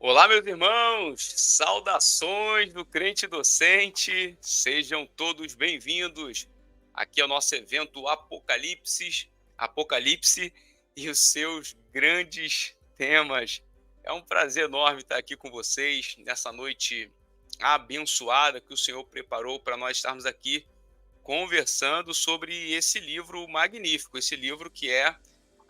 Olá, meus irmãos! Saudações do Crente Docente! Sejam todos bem-vindos aqui ao nosso evento Apocalipse e os seus grandes temas. É um prazer enorme estar aqui com vocês nessa noite abençoada que o Senhor preparou para nós estarmos aqui conversando sobre esse livro magnífico, esse livro que é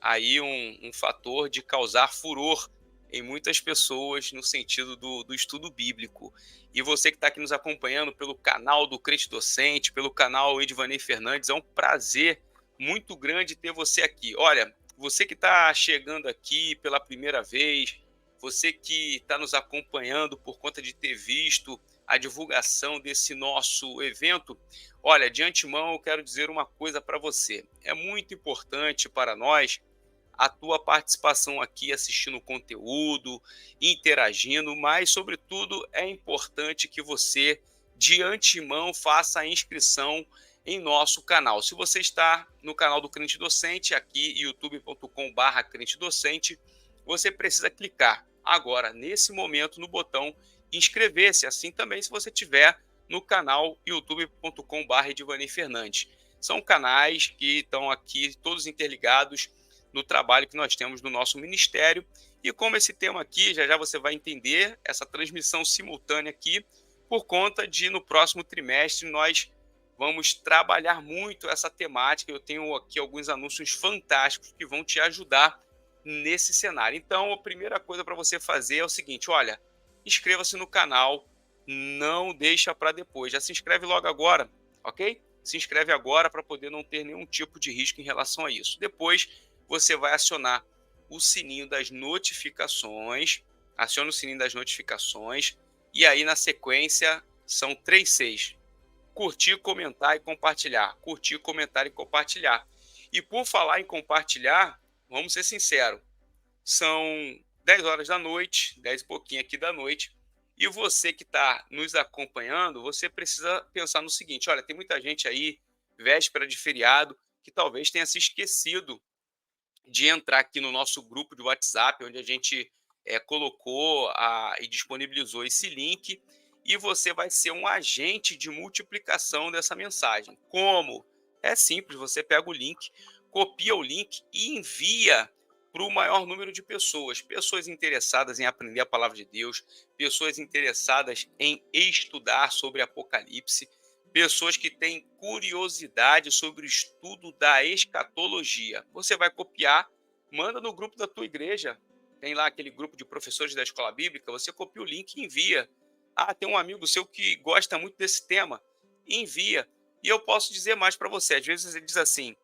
aí um fator de causar furor em muitas pessoas no sentido do estudo bíblico. E você que está aqui nos acompanhando pelo canal do Crente Docente, pelo canal Edvanei Fernandes, é um prazer muito grande ter você aqui. Olha, você que está chegando aqui pela primeira vez, você que está nos acompanhando por conta de ter visto a divulgação desse nosso evento, olha, de antemão eu quero dizer uma coisa para você. É muito importante para nós a tua participação aqui assistindo o conteúdo, interagindo, mas, sobretudo, é importante que você, de antemão, faça a inscrição em nosso canal. Se você está no canal do Crente Docente, aqui youtube.com/Crente Docente, você precisa clicar agora, nesse momento, no botão inscrever-se. Assim também se você tiver no canal youtube.com/Edvanei Fernandes. São canais que estão aqui todos interligados no trabalho que nós temos no nosso ministério. E como esse tema aqui, já já você vai entender, essa transmissão simultânea aqui, por conta de, no próximo trimestre, nós vamos trabalhar muito essa temática. Eu tenho aqui alguns anúncios fantásticos que vão te ajudar nesse cenário. Então, a primeira coisa para você fazer é o seguinte, olha, inscreva-se no canal, não deixa para depois, já se inscreve logo agora, ok? Se inscreve agora para poder não ter nenhum tipo de risco em relação a isso. Depois, você vai acionar o sininho das notificações, aciona o sininho das notificações, e aí na sequência são 3 Cs. Curtir, comentar e compartilhar. Curtir, comentar e compartilhar. E por falar em compartilhar, vamos ser sinceros, são 10 horas da noite, 10 e pouquinho aqui da noite, e você que está nos acompanhando, você precisa pensar no seguinte, olha, tem muita gente aí, véspera de feriado, que talvez tenha se esquecido de entrar aqui no nosso grupo de WhatsApp, onde a gente colocou e disponibilizou esse link, e você vai ser um agente de multiplicação dessa mensagem. Como? É simples, você pega o link, copia o link e envia para o maior número de pessoas. Pessoas interessadas em aprender a palavra de Deus, pessoas interessadas em estudar sobre Apocalipse, pessoas que têm curiosidade sobre o estudo da escatologia. Você vai copiar, manda no grupo da tua igreja. Tem lá aquele grupo de professores da escola bíblica, você copia o link e envia. Ah, tem um amigo seu que gosta muito desse tema, envia. E eu posso dizer mais para você. Às vezes ele diz assim: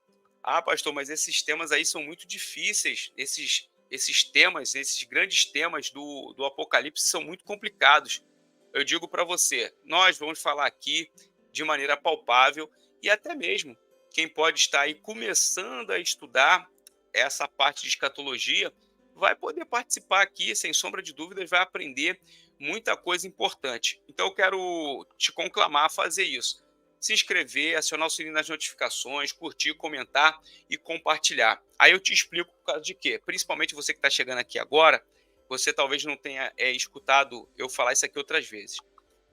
ah, pastor, mas esses temas aí são muito difíceis. Esses temas, esses grandes temas do Apocalipse são muito complicados. Eu digo para você, nós vamos falar aqui de maneira palpável e até mesmo quem pode estar aí começando a estudar essa parte de escatologia vai poder participar aqui, sem sombra de dúvidas, vai aprender muita coisa importante. Então eu quero te conclamar a fazer isso. Se inscrever, acionar o sininho das notificações, curtir, comentar e compartilhar. Aí eu te explico por causa de quê. Principalmente você que está chegando aqui agora, você talvez não tenha escutado eu falar isso aqui outras vezes.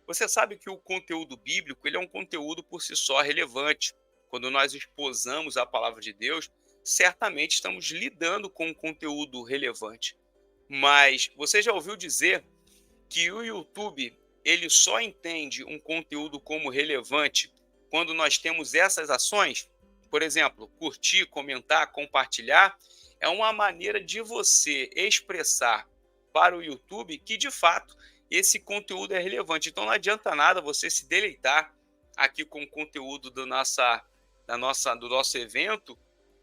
Você sabe que o conteúdo bíblico ele é um conteúdo por si só relevante. Quando nós exposamos a palavra de Deus, certamente estamos lidando com um conteúdo relevante. Mas você já ouviu dizer que o YouTube ele só entende um conteúdo como relevante quando nós temos essas ações? Por exemplo, curtir, comentar, compartilhar é uma maneira de você expressar para o YouTube que, de fato, esse conteúdo é relevante. Então, não adianta nada você se deleitar aqui com o conteúdo do nosso evento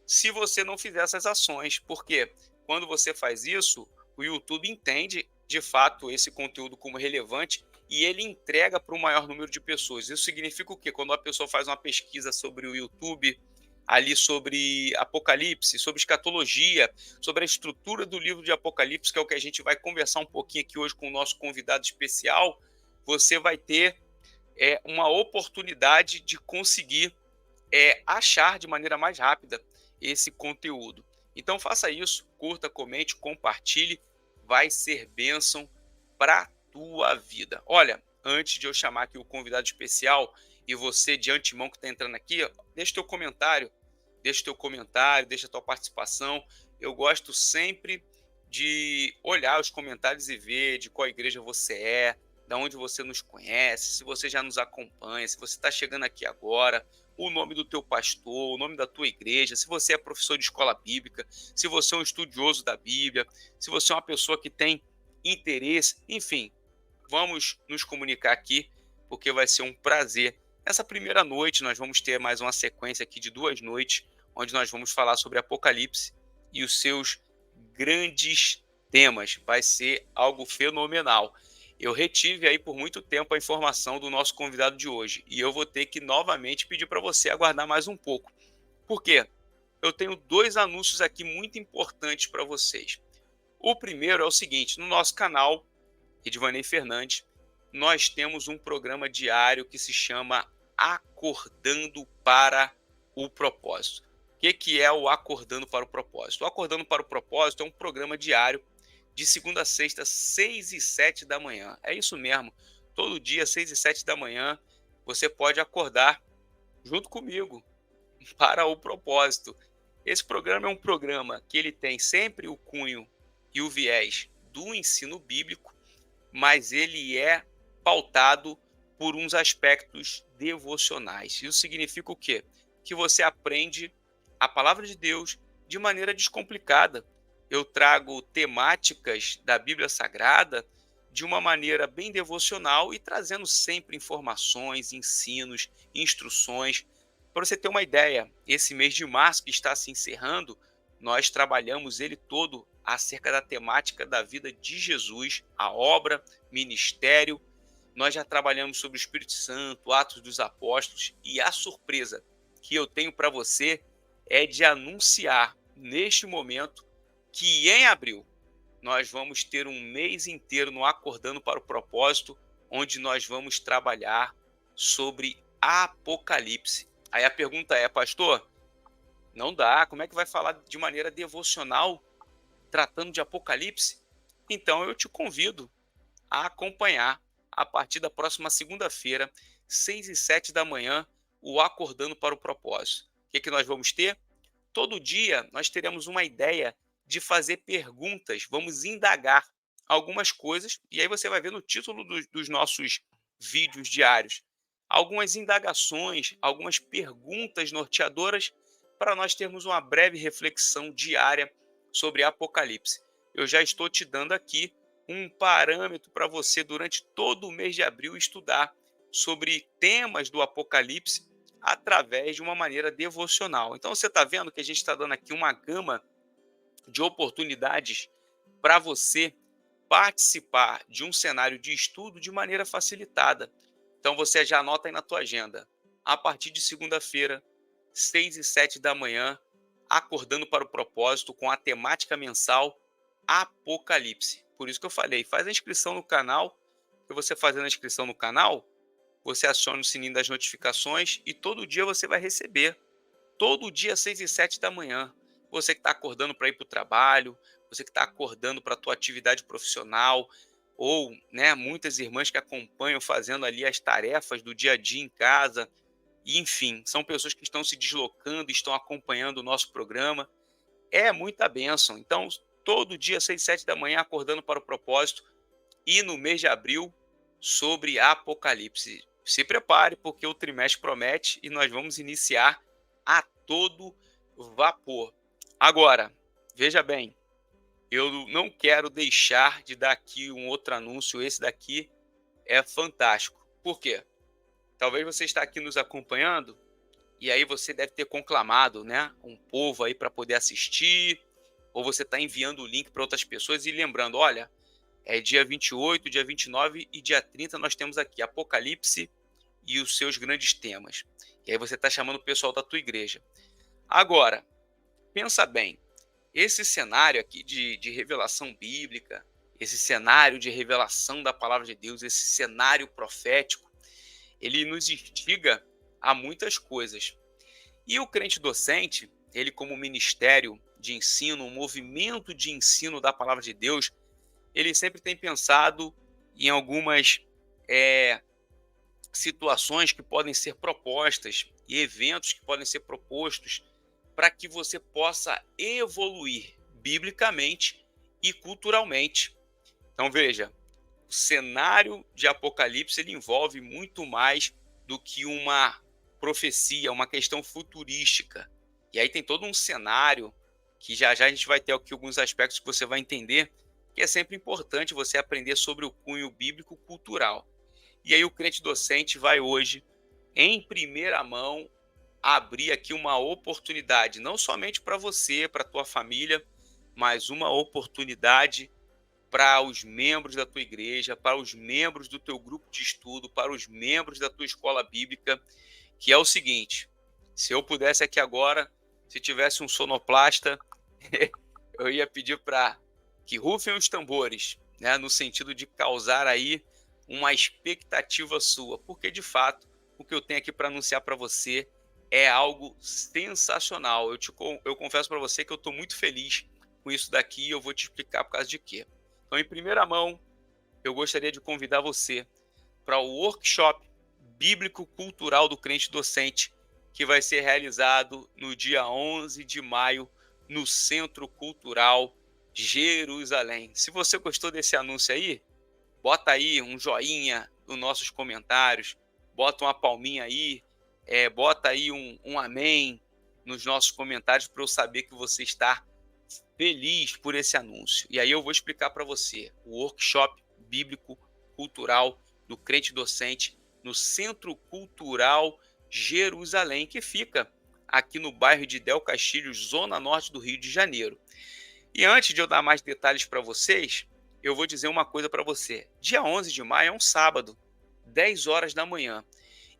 se você não fizer essas ações. Porque quando você faz isso, o YouTube entende, de fato, esse conteúdo como relevante e ele entrega para o maior número de pessoas. Isso significa o quê? Quando a pessoa faz uma pesquisa sobre o YouTube, ali sobre Apocalipse, sobre escatologia, sobre a estrutura do livro de Apocalipse, que é o que a gente vai conversar um pouquinho aqui hoje com o nosso convidado especial, você vai ter uma oportunidade de conseguir achar de maneira mais rápida esse conteúdo. Então faça isso, curta, comente, compartilhe, vai ser bênção para a tua vida. Olha, antes de eu chamar aqui o convidado especial e você de antemão que está entrando aqui, ó, deixa teu comentário, deixa tua participação. Eu gosto sempre de olhar os comentários e ver de qual igreja você é, da onde você nos conhece, se você já nos acompanha, se você está chegando aqui agora, o nome do teu pastor, o nome da tua igreja, se você é professor de escola bíblica, se você é um estudioso da Bíblia, se você é uma pessoa que tem interesse, enfim, vamos nos comunicar aqui, porque vai ser um prazer. Nessa primeira noite, nós vamos ter mais uma sequência aqui de 2 noites, onde nós vamos falar sobre Apocalipse e os seus grandes temas. Vai ser algo fenomenal. Eu retive aí por muito tempo a informação do nosso convidado de hoje e eu vou ter que novamente pedir para você aguardar mais um pouco. Por quê? Eu tenho 2 anúncios aqui muito importantes para vocês. O primeiro é o seguinte: no nosso canal Edvanei Fernandes, nós temos um programa diário que se chama Acordando para o Propósito. O que é o Acordando para o Propósito? O Acordando para o Propósito é um programa diário de segunda a sexta, 6 e 7 da manhã. É isso mesmo. Todo dia, 6 e 7 da manhã, você pode acordar junto comigo para o propósito. Esse programa é um programa que ele tem sempre o cunho e o viés do ensino bíblico, mas ele é pautado por uns aspectos devocionais. Isso significa o quê? Que você aprende a palavra de Deus de maneira descomplicada. Eu trago temáticas da Bíblia Sagrada de uma maneira bem devocional e trazendo sempre informações, ensinos, instruções. Para você ter uma ideia, esse mês de março que está se encerrando, nós trabalhamos ele todo acerca da temática da vida de Jesus, a obra, ministério. Nós já trabalhamos sobre o Espírito Santo, Atos dos Apóstolos, e a surpresa que eu tenho para você é de anunciar neste momento que em abril nós vamos ter um mês inteiro no Acordando para o Propósito, onde nós vamos trabalhar sobre Apocalipse. Aí a pergunta é, pastor, não dá, como é que vai falar de maneira devocional tratando de Apocalipse? Então eu te convido a acompanhar a partir da próxima segunda-feira, 6 e 7 da manhã, o Acordando para o Propósito. O que nós vamos ter? Todo dia nós teremos uma ideia de fazer perguntas, vamos indagar algumas coisas, e aí você vai ver no título dos nossos vídeos diários algumas indagações, algumas perguntas norteadoras para nós termos uma breve reflexão diária sobre Apocalipse. Eu já estou te dando aqui um parâmetro para você durante todo o mês de abril estudar sobre temas do Apocalipse através de uma maneira devocional. Então você está vendo que a gente está dando aqui uma gama de oportunidades para você participar de um cenário de estudo de maneira facilitada. Então você já anota aí na tua agenda. A partir de segunda-feira, 6 e 7 da manhã, Acordando para o Propósito com a temática mensal Apocalipse. Por isso que eu falei, faz a inscrição no canal, que você fazendo a inscrição no canal, você aciona o sininho das notificações e todo dia você vai receber. Todo dia, 6 e 7 da manhã. Você que está acordando para ir para o trabalho, você que está acordando para a tua atividade profissional, ou muitas irmãs que acompanham fazendo ali as tarefas do dia a dia em casa. E, enfim, são pessoas que estão se deslocando e estão acompanhando o nosso programa. É muita bênção. Então, todo dia, 6 e 7 da manhã, acordando para o propósito. E no mês de abril, sobre Apocalipse. Se prepare, porque o trimestre promete e nós vamos iniciar a todo vapor. Agora, veja bem, eu não quero deixar de dar aqui um outro anúncio. Esse daqui é fantástico. Por quê? Talvez você está aqui nos acompanhando e aí você deve ter conclamado, um povo aí para poder assistir, ou você está enviando o link para outras pessoas e lembrando, olha, é dia 28, dia 29 e dia 30 nós temos aqui Apocalipse e os seus grandes temas. E aí você está chamando o pessoal da tua igreja. Agora, pensa bem, esse cenário aqui de revelação bíblica, esse cenário de revelação da palavra de Deus, esse cenário profético, ele nos instiga a muitas coisas. E o crente docente, ele como ministério de ensino, um movimento de ensino da palavra de Deus, ele sempre tem pensado em algumas é, situações que podem ser propostas e eventos que podem ser propostos para que você possa evoluir biblicamente e culturalmente. Então veja, o cenário de Apocalipse ele envolve muito mais do que uma profecia, uma questão futurística. E aí tem todo um cenário que já já a gente vai ter aqui alguns aspectos que você vai entender, que é sempre importante você aprender sobre o cunho bíblico cultural. E aí o crente docente vai hoje, em primeira mão, abrir aqui uma oportunidade, não somente para você, para a tua família, mas uma oportunidade para os membros da tua igreja, para os membros do teu grupo de estudo, para os membros da tua escola bíblica, que é o seguinte: se eu pudesse aqui agora, se tivesse um sonoplasta, eu ia pedir para que rufem os tambores, né, no sentido de causar aí uma expectativa sua, porque de fato o que eu tenho aqui para anunciar para você é algo sensacional. Eu confesso para você que eu estou muito feliz com isso daqui e eu vou te explicar por causa de quê. Então, em primeira mão, eu gostaria de convidar você para o workshop bíblico-cultural do crente docente, que vai ser realizado no dia 11 de maio, no Centro Cultural Jerusalém. Se você gostou desse anúncio aí, bota aí um joinha nos nossos comentários, bota uma palminha aí, bota aí um amém nos nossos comentários para eu saber que você está feliz por esse anúncio. E aí eu vou explicar para você o workshop bíblico cultural do crente docente no Centro Cultural Jerusalém, que fica aqui no bairro de Del Castilho, zona norte do Rio de Janeiro. E antes de eu dar mais detalhes para vocês, eu vou dizer uma coisa para você. Dia 11 de maio é um sábado, 10 horas da manhã.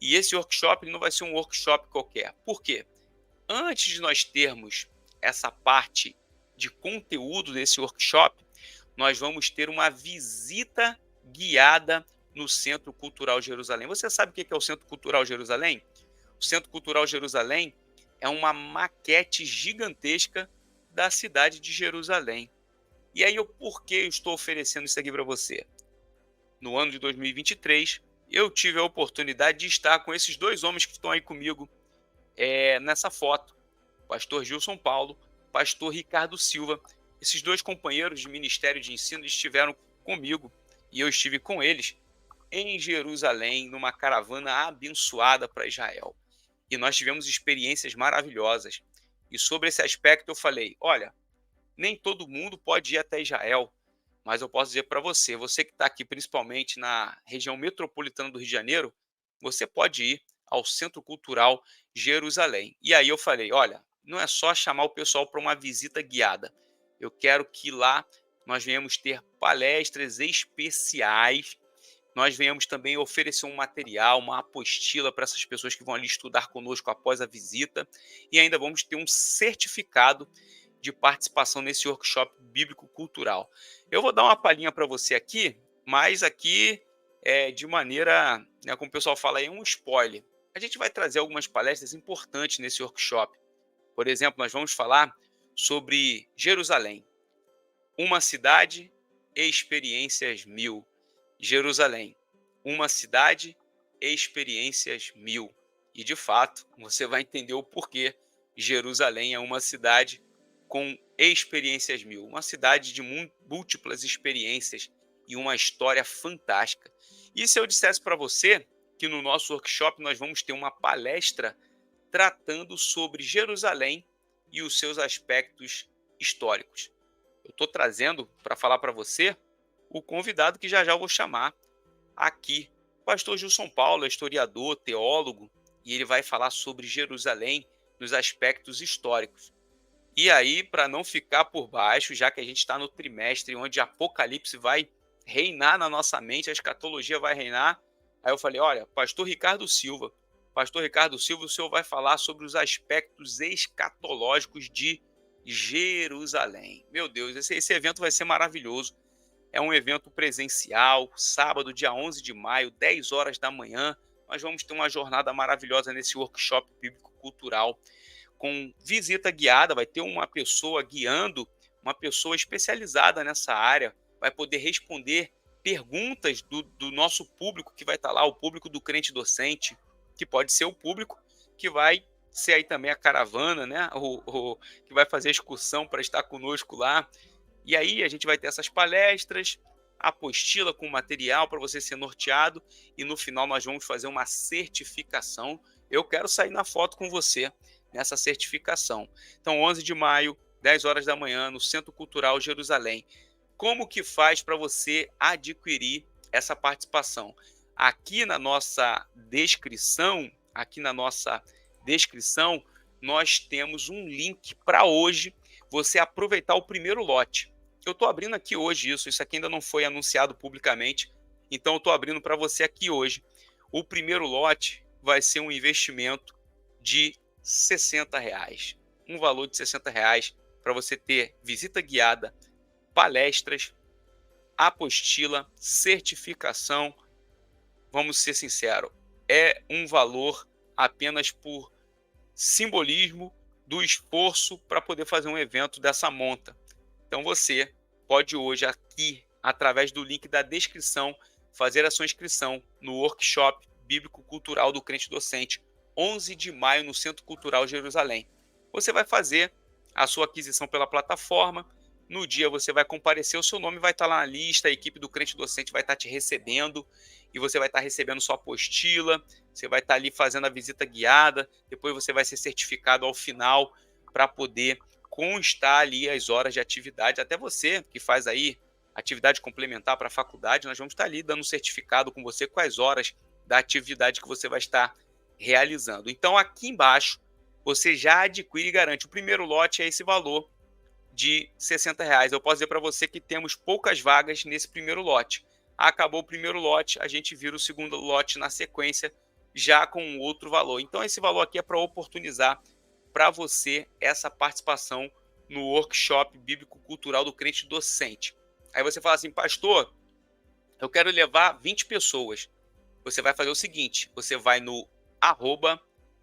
E esse workshop não vai ser um workshop qualquer. Por quê? Antes de nós termos essa parte de conteúdo desse workshop, nós vamos ter uma visita guiada no Centro Cultural Jerusalém. Você sabe o que é o Centro Cultural Jerusalém? O Centro Cultural Jerusalém é uma maquete gigantesca da cidade de Jerusalém. E aí, por que eu estou oferecendo isso aqui para você? No ano de 2023, eu tive a oportunidade de estar com esses dois homens que estão aí comigo nessa foto. Pastor Gilson Paulo, pastor Ricardo Silva. Esses dois companheiros de ministério de ensino estiveram comigo e eu estive com eles em Jerusalém, numa caravana abençoada para Israel. E nós tivemos experiências maravilhosas. E sobre esse aspecto eu falei, olha, nem todo mundo pode ir até Israel, mas eu posso dizer para você, você que está aqui principalmente na região metropolitana do Rio de Janeiro, você pode ir ao Centro Cultural Jerusalém. E aí eu falei, olha, não é só chamar o pessoal para uma visita guiada. Eu quero que lá nós venhamos ter palestras especiais, nós venhamos também oferecer um material, uma apostila para essas pessoas que vão ali estudar conosco após a visita, e ainda vamos ter um certificado de participação nesse workshop bíblico-cultural. Eu vou dar uma palhinha para você aqui, mas aqui de maneira, né, como o pessoal fala aí, um spoiler. A gente vai trazer algumas palestras importantes nesse workshop. Por exemplo, nós vamos falar sobre Jerusalém, uma cidade e experiências mil. Jerusalém, uma cidade e experiências mil. E de fato, você vai entender o porquê Jerusalém é uma cidade com experiências mil, uma cidade de múltiplas experiências e uma história fantástica. E se eu dissesse para você que no nosso workshop nós vamos ter uma palestra tratando sobre Jerusalém e os seus aspectos históricos? Eu estou trazendo para falar para você o convidado que já já eu vou chamar aqui. O pastor Gilson Paulo é historiador, teólogo, e ele vai falar sobre Jerusalém nos aspectos históricos. E aí, para não ficar por baixo, já que a gente está no trimestre onde Apocalipse vai reinar na nossa mente, a escatologia vai reinar, aí eu falei, olha, pastor Ricardo Silva, o senhor vai falar sobre os aspectos escatológicos de Jerusalém. Meu Deus, esse evento vai ser maravilhoso. É um evento presencial, sábado, dia 11 de maio, 10 horas da manhã. Nós vamos ter uma jornada maravilhosa nesse workshop bíblico-cultural, com visita guiada, vai ter uma pessoa guiando, uma pessoa especializada nessa área, vai poder responder perguntas do nosso público que vai estar lá, o público do Crente Docente, que pode ser o público que vai ser aí também a caravana, né? Que vai fazer a excursão para estar conosco lá. E aí a gente vai ter essas palestras, apostila com material para você ser norteado e no final nós vamos fazer uma certificação. Eu quero sair na foto com você nessa certificação. Então, 11 de maio, 10 horas da manhã, no Centro Cultural Jerusalém. Como que faz para você adquirir essa participação? Aqui na nossa descrição, nós temos um link para hoje você aproveitar o primeiro lote. Eu estou abrindo aqui hoje isso aqui ainda não foi anunciado publicamente, então eu estou abrindo para você aqui hoje. O primeiro lote vai ser um investimento de R$60, um valor de R$60 para você ter visita guiada, palestras, apostila, certificação. Vamos ser sinceros, é um valor apenas por simbolismo do esforço para poder fazer um evento dessa monta. Então você pode hoje aqui, através do link da descrição, fazer a sua inscrição no Workshop Bíblico Cultural do Crente Docente, 11 de maio no Centro Cultural Jerusalém. Você vai fazer a sua aquisição pela plataforma. No dia você vai comparecer, o seu nome vai estar lá na lista, a equipe do Crente Docente vai estar te recebendo e você vai estar recebendo sua apostila, você vai estar ali fazendo a visita guiada, depois você vai ser certificado ao final para poder constar ali as horas de atividade. Até você que faz aí atividade complementar para a faculdade, nós vamos estar ali dando um certificado com você com as horas da atividade que você vai estar realizando. Então aqui embaixo você já adquire e garante. O primeiro lote é esse valor de R$60. Eu posso dizer para você que temos poucas vagas nesse primeiro lote. Acabou o primeiro lote, a gente vira o segundo lote na sequência, já com outro valor. Então esse valor aqui é para oportunizar para você essa participação no Workshop Bíblico Cultural do Crente Docente. Aí você fala assim, pastor, eu quero levar 20 pessoas. Você vai fazer o seguinte, você vai no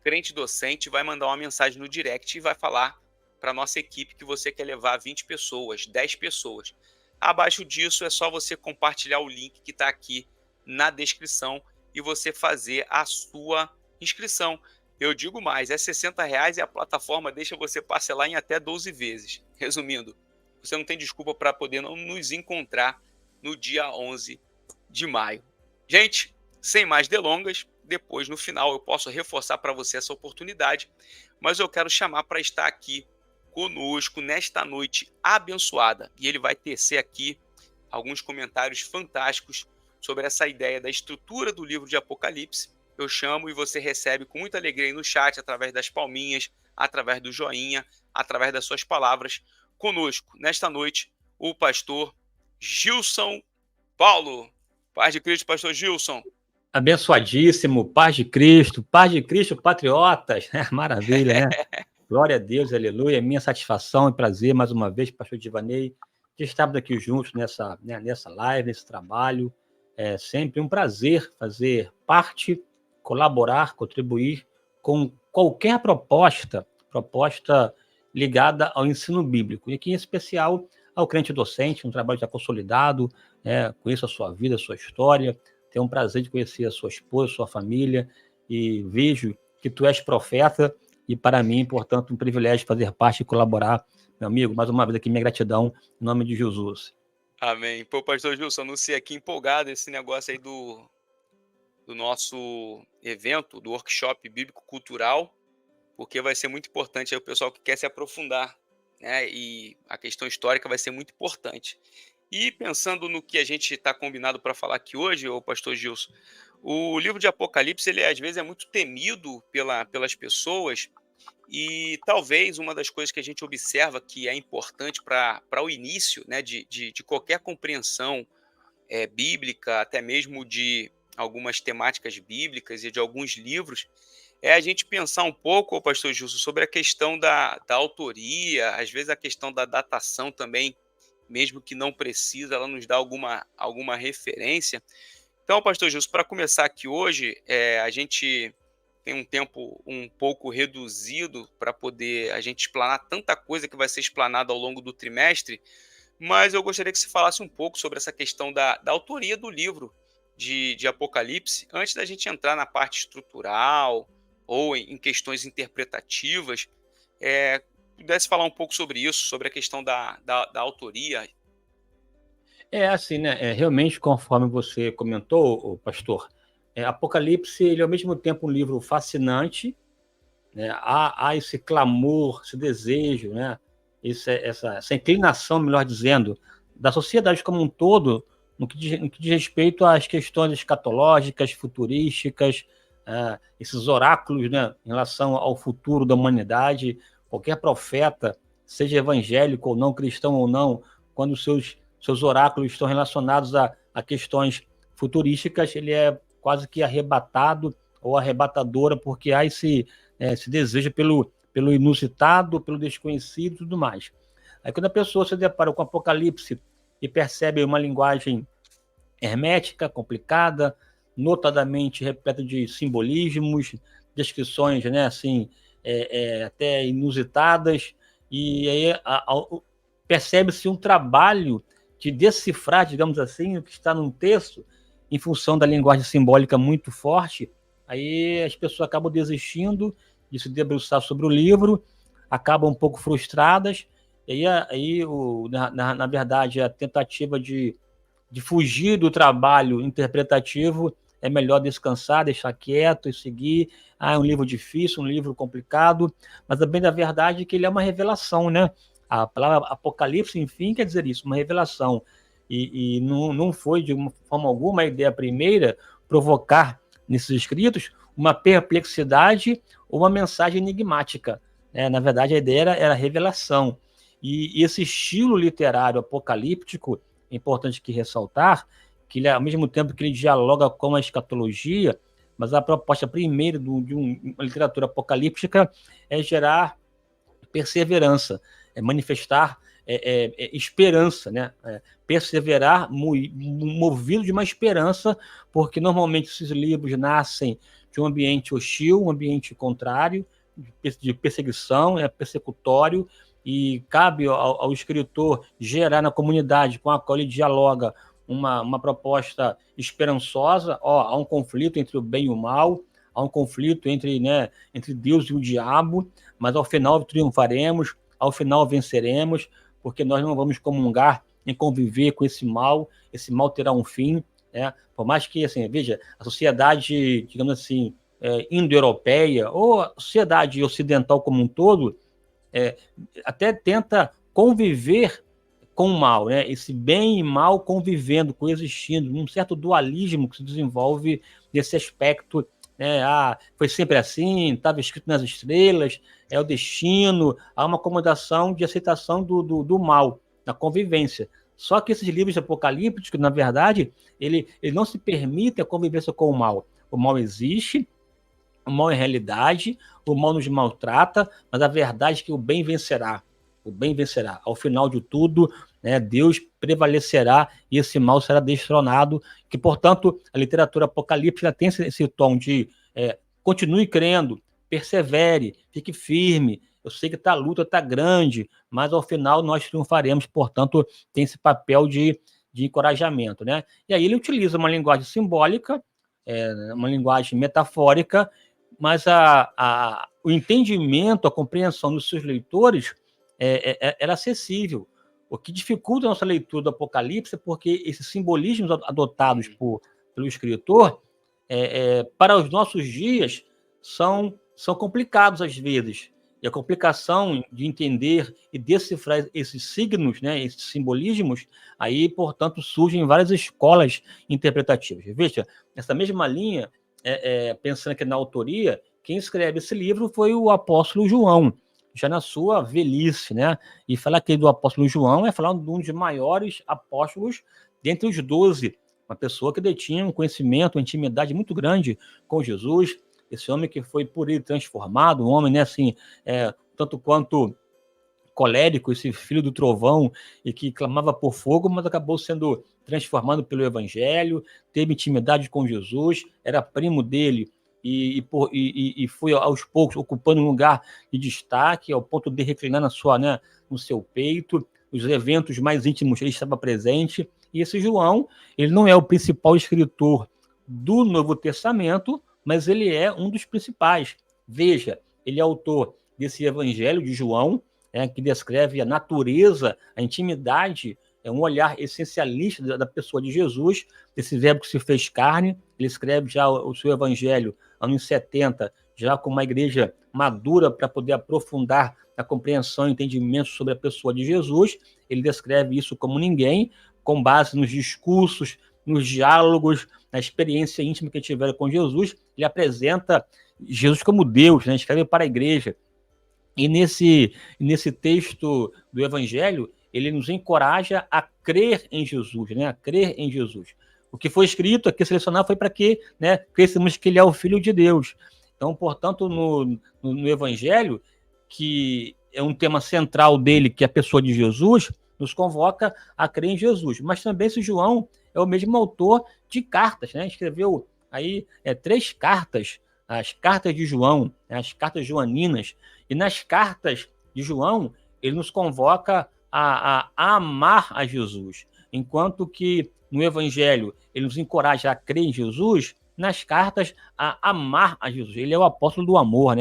@crente docente, vai mandar uma mensagem no direct e vai falar para a nossa equipe que você quer levar 20 pessoas, 10 pessoas. Abaixo disso é só você compartilhar o link que está aqui na descrição e você fazer a sua inscrição. Eu digo mais, é R$60 e a plataforma deixa você parcelar em até 12 vezes. Resumindo, você não tem desculpa para poder não nos encontrar no dia 11 de maio. Gente, sem mais delongas, depois no final eu posso reforçar para você essa oportunidade, mas eu quero chamar para estar aqui conosco nesta noite abençoada. E ele vai tecer aqui alguns comentários fantásticos sobre essa ideia da estrutura do livro de Apocalipse. Eu chamo e você recebe com muita alegria aí no chat, através das palminhas, através do joinha, através das suas palavras. Conosco, nesta noite, o pastor Gilson Paulo. Paz de Cristo, pastor Gilson. Abençoadíssimo, paz de Cristo, patriotas, maravilha, né? Glória a Deus, aleluia, é minha satisfação e prazer, mais uma vez, pastor Divanei, de estarmos aqui juntos nessa live, nesse trabalho. É sempre um prazer fazer parte, colaborar, contribuir com qualquer proposta ligada ao ensino bíblico, e aqui em especial ao Crente Docente, um trabalho já consolidado, conheço a sua vida, a sua história, tenho um prazer de conhecer a sua esposa, a sua família, e vejo que tu és profeta, e para mim, portanto, um privilégio fazer parte e colaborar. Meu amigo, mais uma vez aqui, minha gratidão, em nome de Jesus. Amém. Pô, pastor Gilson, anunciei aqui empolgado esse negócio aí do nosso evento, do Workshop Bíblico Cultural, porque vai ser muito importante aí o pessoal que quer se aprofundar, né? E a questão histórica vai ser muito importante. E pensando no que a gente está combinado para falar aqui hoje, o pastor Gilson, o livro de Apocalipse, ele às vezes é muito temido pelas pessoas, e talvez uma das coisas que a gente observa que é importante para o início, né, de qualquer compreensão bíblica, até mesmo de algumas temáticas bíblicas e de alguns livros, é a gente pensar um pouco, pastor Gilson, sobre a questão da autoria, às vezes a questão da datação também, mesmo que não precisa, ela nos dá alguma referência. Então, pastor Gilson, para começar aqui hoje, a gente tem um tempo um pouco reduzido para poder a gente explanar tanta coisa que vai ser explanada ao longo do trimestre, Mas eu gostaria que você falasse um pouco sobre essa questão da autoria do livro de Apocalipse, antes da gente entrar na parte estrutural ou em questões interpretativas. Pudesse falar um pouco sobre isso, sobre a questão da autoria. Assim, né? Realmente, conforme você comentou, ô pastor, Apocalipse, ele é ao mesmo tempo um livro fascinante, né? Há esse clamor, esse desejo, né? Essa inclinação, melhor dizendo, da sociedade como um todo, no que diz respeito às questões escatológicas, futurísticas, esses oráculos, né, em relação ao futuro da humanidade. Qualquer profeta, seja evangélico ou não, cristão ou não, quando seus oráculos estão relacionados a questões futurísticas, ele é quase que arrebatado ou arrebatadora, porque há esse desejo pelo inusitado, pelo desconhecido e tudo mais. Aí quando a pessoa se depara com o Apocalipse e percebe uma linguagem hermética, complicada, notadamente repleta de simbolismos, descrições, né, assim, até inusitadas, e aí percebe-se um trabalho de decifrar, digamos assim, o que está num texto, em função da linguagem simbólica muito forte. Aí as pessoas acabam desistindo de se debruçar sobre o livro, acabam um pouco frustradas, e aí na verdade, a tentativa de fugir do trabalho interpretativo é melhor descansar, deixar quieto e seguir. É um livro difícil, um livro complicado, mas também da verdade que ele é uma revelação, né? A palavra Apocalipse, enfim, quer dizer isso, uma revelação. E não foi, de uma forma alguma, a ideia primeira provocar nesses escritos uma perplexidade ou uma mensagem enigmática. Na verdade, a ideia era revelação. E esse estilo literário apocalíptico, é importante que ressaltar, que ele, ao mesmo tempo que ele dialoga com a escatologia, mas a proposta primeira de uma literatura apocalíptica é gerar perseverança, manifestar esperança, né? Perseverar movido de uma esperança, porque normalmente esses livros nascem de um ambiente hostil, um ambiente contrário, de perseguição, persecutório, e cabe ao escritor gerar na comunidade com a qual ele dialoga uma proposta esperançosa. Há um conflito entre o bem e o mal, há um conflito entre Deus e o diabo, mas ao final triunfaremos, ao final venceremos, porque nós não vamos comungar em conviver com esse mal terá um fim, né? Por mais que, assim, veja, a sociedade, digamos assim, indo-europeia, ou a sociedade ocidental como um todo, até tenta conviver com o mal, né? Esse bem e mal convivendo, coexistindo, um certo dualismo que se desenvolve nesse aspecto, né? Foi sempre assim, estava escrito nas estrelas, é o destino, há uma acomodação de aceitação do mal, da convivência. Só que esses livros apocalípticos, na verdade, ele não se permite a convivência com o mal. O mal existe, o mal é realidade, o mal nos maltrata, mas a verdade é que o bem vencerá. O bem vencerá. Ao final de tudo, né, Deus prevalecerá e esse mal será destronado. Que, portanto, a literatura apocalíptica tem esse tom de continue crendo, persevere, fique firme. Eu sei que a luta está grande, mas ao final nós triunfaremos. Portanto, tem esse papel de encorajamento, né? E aí ele utiliza uma linguagem simbólica, uma linguagem metafórica, mas o entendimento, a compreensão dos seus leitores era acessível. O que dificulta a nossa leitura do Apocalipse é porque esses simbolismos adotados pelo escritor, para os nossos dias, são complicados às vezes. E a complicação de entender e decifrar esses signos, né, esses simbolismos, aí, portanto, surgem várias escolas interpretativas. Veja, nessa mesma linha, pensando aqui na autoria, quem escreve esse livro foi o apóstolo João, já na sua velhice, né? E falar aqui do apóstolo João é falar de um dos maiores apóstolos dentre os 12, uma pessoa que detinha um conhecimento, uma intimidade muito grande com Jesus, esse homem que foi por ele transformado, um homem, né, assim, tanto quanto colérico, esse filho do trovão, e que clamava por fogo, mas acabou sendo transformado pelo evangelho, teve intimidade com Jesus, era primo dele, e foi aos poucos ocupando um lugar de destaque, ao ponto de reclinar no seu peito. os eventos mais íntimos ele estava presente, e esse João, ele não é o principal escritor do Novo Testamento, mas ele é um dos principais. Veja, ele é autor desse Evangelho de João, que descreve a natureza, a intimidade, um olhar essencialista da pessoa de Jesus, desse verbo que se fez carne. Ele escreve já o seu Evangelho, anos 70, já com uma igreja madura para poder aprofundar a compreensão e entendimento sobre a pessoa de Jesus. Ele descreve isso como ninguém, com base nos discursos, nos diálogos, na experiência íntima que tiveram com Jesus. Ele apresenta Jesus como Deus, escreve para a igreja. E nesse texto do Evangelho, ele nos encoraja a crer em Jesus, a crer em Jesus. O que foi escrito aqui, selecionado, foi para que crêssemos que ele é o Filho de Deus. Então, portanto, no Evangelho, que é um tema central dele, que é a pessoa de Jesus, nos convoca a crer em Jesus. Mas também esse João é o mesmo autor de cartas, escreveu aí 3 cartas, as cartas de João, as cartas joaninas. E nas cartas de João, ele nos convoca a amar a Jesus. Enquanto que no Evangelho ele nos encoraja a crer em Jesus, nas cartas a amar a Jesus. Ele é o apóstolo do amor,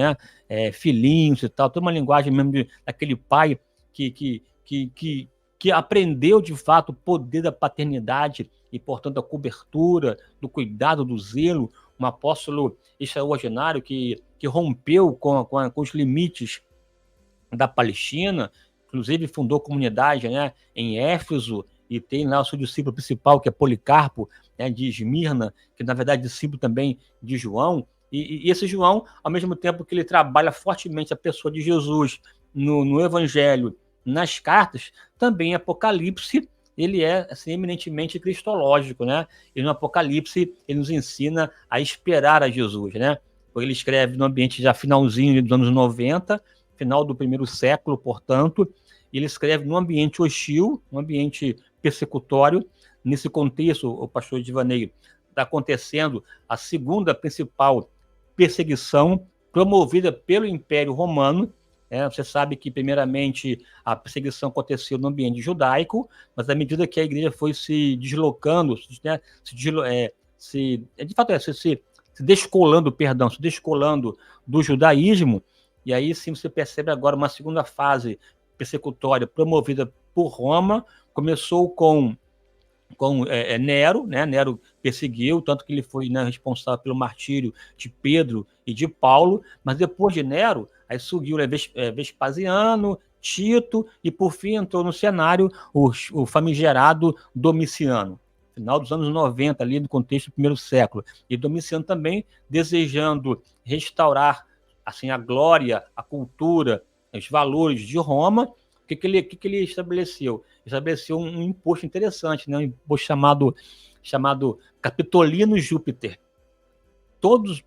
filhinhos e tal, toda uma linguagem mesmo daquele pai que aprendeu de fato o poder da paternidade e, portanto, a cobertura, do cuidado, do zelo, um apóstolo extraordinário que rompeu com os limites da Palestina, inclusive fundou comunidade em Éfeso, e tem lá o seu discípulo principal, que é Policarpo, de Esmirna, que na verdade é discípulo também de João. E esse João, ao mesmo tempo que ele trabalha fortemente a pessoa de Jesus no Evangelho, nas cartas, também em Apocalipse, ele é assim, eminentemente cristológico, E no Apocalipse ele nos ensina a esperar a Jesus, Porque ele escreve no ambiente já finalzinho dos anos 90, final do primeiro século, portanto, ele escreve num ambiente hostil, num ambiente persecutório. Nesse contexto, o pastor Divaneio, está acontecendo a segunda principal perseguição promovida pelo Império Romano. Você sabe que, primeiramente, a perseguição aconteceu no ambiente judaico, mas à medida que a igreja foi se deslocando, se descolando do judaísmo, e aí sim você percebe agora uma segunda fase persecutória promovida por Roma. Começou com Nero, Nero perseguiu, tanto que ele foi responsável pelo martírio de Pedro e de Paulo, mas depois de Nero, aí surgiu Vespasiano, Tito, e por fim entrou no cenário o famigerado Domiciano, final dos anos 90, ali no contexto do primeiro século. E Domiciano também desejando restaurar assim, a glória, a cultura, os valores de Roma. O que ele estabeleceu? Estabeleceu um imposto interessante, um imposto chamado Capitolino Júpiter. Todos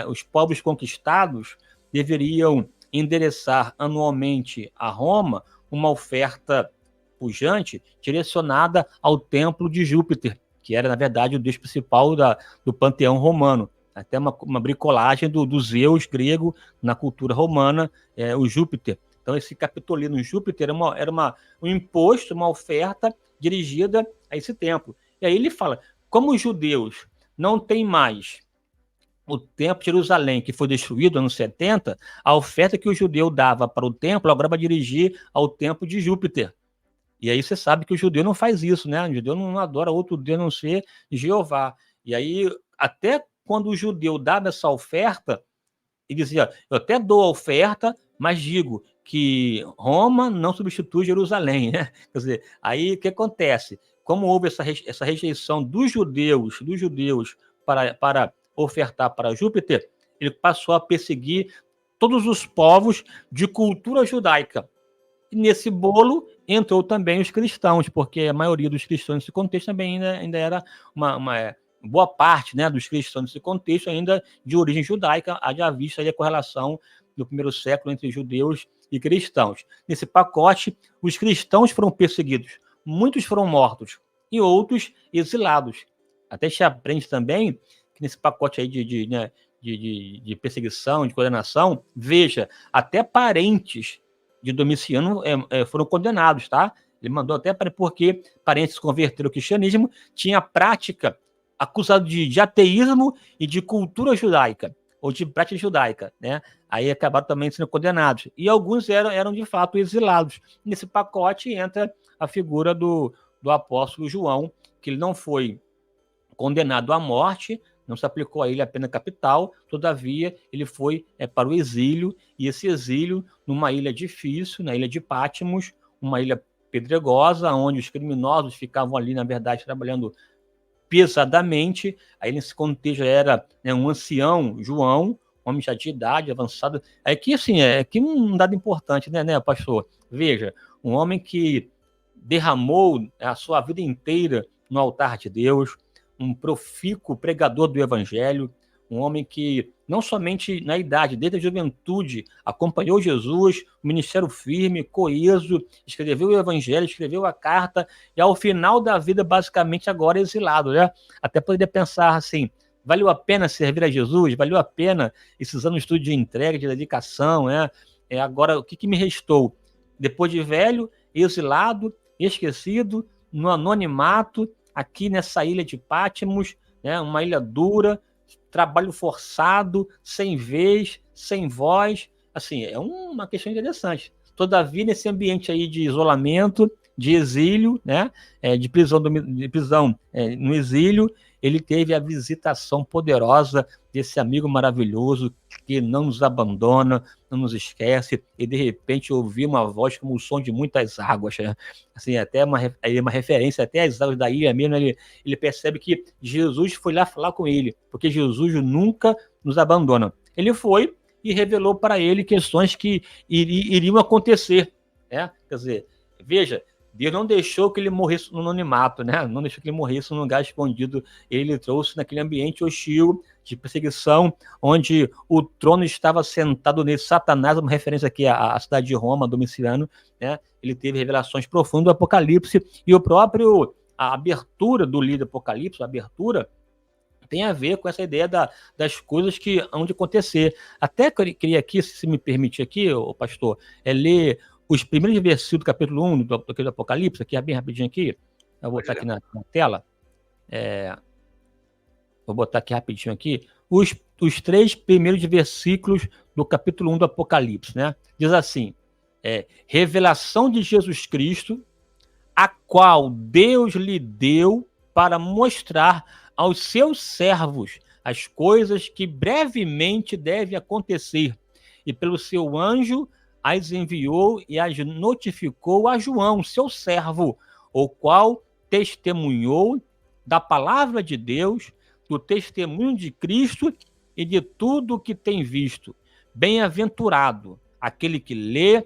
os povos conquistados deveriam endereçar anualmente a Roma uma oferta pujante direcionada ao templo de Júpiter, que era, na verdade, o deus principal do panteão romano. Até uma bricolagem do Zeus grego na cultura romana, o Júpiter. Então, esse Capitolino Júpiter era um imposto, uma oferta dirigida a esse templo. E aí ele fala, como os judeus não têm mais o templo de Jerusalém, que foi destruído no anos 70, a oferta que o judeu dava para o templo agora vai dirigir ao templo de Júpiter. E aí você sabe que o judeu não faz isso, O judeu não adora outro deus a não ser Jeová. E aí, até quando o judeu dava essa oferta, ele dizia, eu até dou a oferta, mas digo que Roma não substitui Jerusalém, Quer dizer, aí o que acontece? Como houve essa rejeição dos judeus para ofertar para Júpiter, ele passou a perseguir todos os povos de cultura judaica. E nesse bolo entrou também os cristãos, porque a maioria dos cristãos nesse contexto também ainda era uma boa parte dos cristãos nesse contexto ainda de origem judaica, haja vista a correlação do primeiro século entre judeus e cristãos. Nesse pacote, os cristãos foram perseguidos, muitos foram mortos e outros exilados. Até se aprende também que nesse pacote aí de perseguição, de condenação, veja, até parentes de Domiciano foram condenados, tá? Ele mandou até porque parentes se converteram ao cristianismo, tinha prática acusado de ateísmo e de cultura judaica, ou de prática judaica, né? Aí acabaram também sendo condenados. E alguns eram de fato exilados. Nesse pacote entra a figura do apóstolo João, que ele não foi condenado à morte, não se aplicou a ele a pena capital, todavia ele foi para o exílio, e esse exílio numa ilha difícil, na ilha de Patmos, uma ilha pedregosa, onde os criminosos ficavam ali, na verdade, trabalhando pesadamente. Aí nesse contexto era, né, um ancião, João, homem já de idade avançada. Aqui, assim, aqui um dado importante, né, pastor? Veja, um homem que derramou a sua vida inteira no altar de Deus, um profícuo pregador do evangelho, um homem que não somente na idade, desde a juventude, acompanhou Jesus, ministério firme, coeso, escreveu o evangelho, escreveu a carta, e ao final da vida, basicamente, agora exilado, né? Até poderia pensar assim, valeu a pena servir a Jesus? Valeu a pena esses anos de estudo, de entrega, de dedicação, né? Agora, o que me restou? Depois de velho, exilado, esquecido, no anonimato, aqui nessa ilha de Patmos, né, uma ilha dura, trabalho forçado, sem vez, sem voz. Assim, é uma questão interessante. Todavia, nesse ambiente aí de isolamento, de exílio, né, de prisão no exílio, ele teve a visitação poderosa desse amigo maravilhoso que não nos abandona, não nos esquece, e de repente ouvi uma voz como o som de muitas águas, né? Assim, até uma referência até às águas da ilha mesmo, ele percebe que Jesus foi lá falar com ele, porque Jesus nunca nos abandona. Ele foi e revelou para ele questões que iriam acontecer, né? Quer dizer, veja, Deus não deixou que ele morresse no anonimato, né? Não deixou que ele morresse num lugar escondido. Ele trouxe naquele ambiente hostil, de perseguição, onde o trono estava sentado nele. Satanás, uma referência aqui à cidade de Roma, Domiciano, né? Ele teve revelações profundas do Apocalipse, e a abertura do livro do Apocalipse, a abertura, tem a ver com essa ideia das coisas que hão de acontecer. Até queria aqui, se me permitir aqui, pastor, ler os primeiros versículos do capítulo 1 do Apocalipse, aqui, bem rapidinho aqui. Eu vou botar aqui na tela. Vou botar aqui rapidinho aqui. Os 3 primeiros versículos do capítulo 1 do Apocalipse, né? Diz assim, revelação de Jesus Cristo, a qual Deus lhe deu para mostrar aos seus servos as coisas que brevemente devem acontecer, e pelo seu anjo as enviou e as notificou a João, seu servo, o qual testemunhou da palavra de Deus, do testemunho de Cristo e de tudo o que tem visto. Bem-aventurado aquele que lê,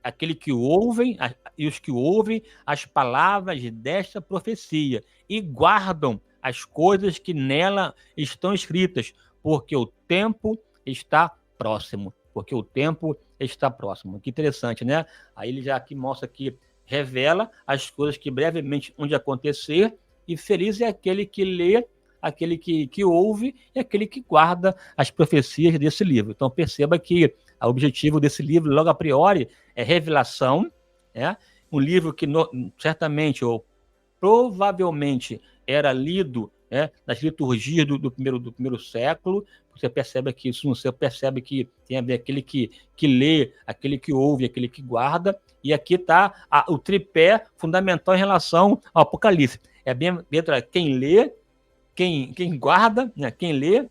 aquele que ouvem, e os que ouvem as palavras desta profecia e guardam as coisas que nela estão escritas, porque o tempo está próximo. Porque o tempo está próximo. Que interessante, né? Aí ele já aqui mostra que revela as coisas que brevemente hão de acontecer, e feliz é aquele que lê, aquele que ouve e aquele que guarda as profecias desse livro. Então perceba que o objetivo desse livro, logo a priori, é revelação, né? Um livro que certamente ou provavelmente era lido, né, nas liturgias do primeiro século. Você percebe aqui, você percebe que tem a ver aquele que lê, aquele que ouve, aquele que guarda, e aqui está o tripé fundamental em relação ao Apocalipse. É bem quem lê, quem guarda, né, quem lê,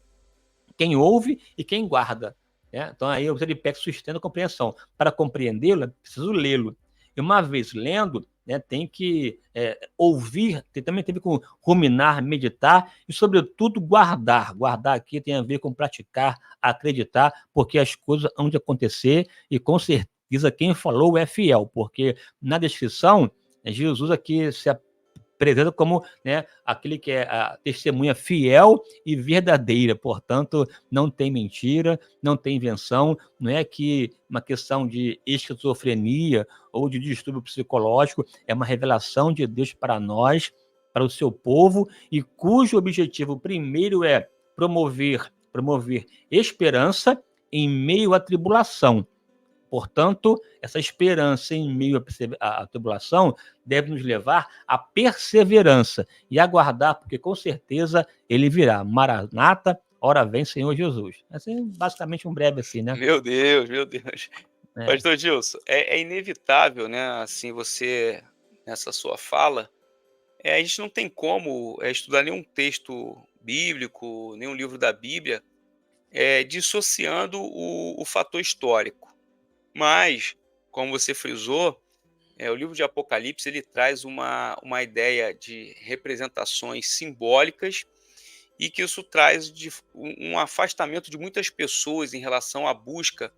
quem ouve e quem guarda. Né? Então aí o tripé que sustenta a compreensão. Para compreendê-lo, é preciso lê-lo. E uma vez lendo, né, tem que ouvir, também tem a ver com ruminar, meditar e, sobretudo, guardar. Guardar aqui tem a ver com praticar, acreditar, porque as coisas hão de acontecer, e com certeza quem falou é fiel, porque na descrição, Jesus aqui se apresenta como, né, aquele que é a testemunha fiel e verdadeira, portanto, não tem mentira, não tem invenção, não é que uma questão de esquizofrenia ou de distúrbio psicológico, é uma revelação de Deus para nós, para o seu povo, e cujo objetivo primeiro é promover esperança em meio à tribulação. Portanto, essa esperança em meio à tribulação deve nos levar à perseverança e aguardar, porque com certeza ele virá. Maranata, ora vem, Senhor Jesus. Assim, basicamente um breve assim, né? Meu Deus, meu Deus. É, Pastor Gilson, é inevitável, né, assim, você, nessa sua fala, a gente não tem como estudar nenhum texto bíblico, nenhum livro da Bíblia, dissociando o fator histórico. Mas, como você frisou, o livro de Apocalipse ele traz uma ideia de representações simbólicas e que isso traz um afastamento de muitas pessoas em relação à busca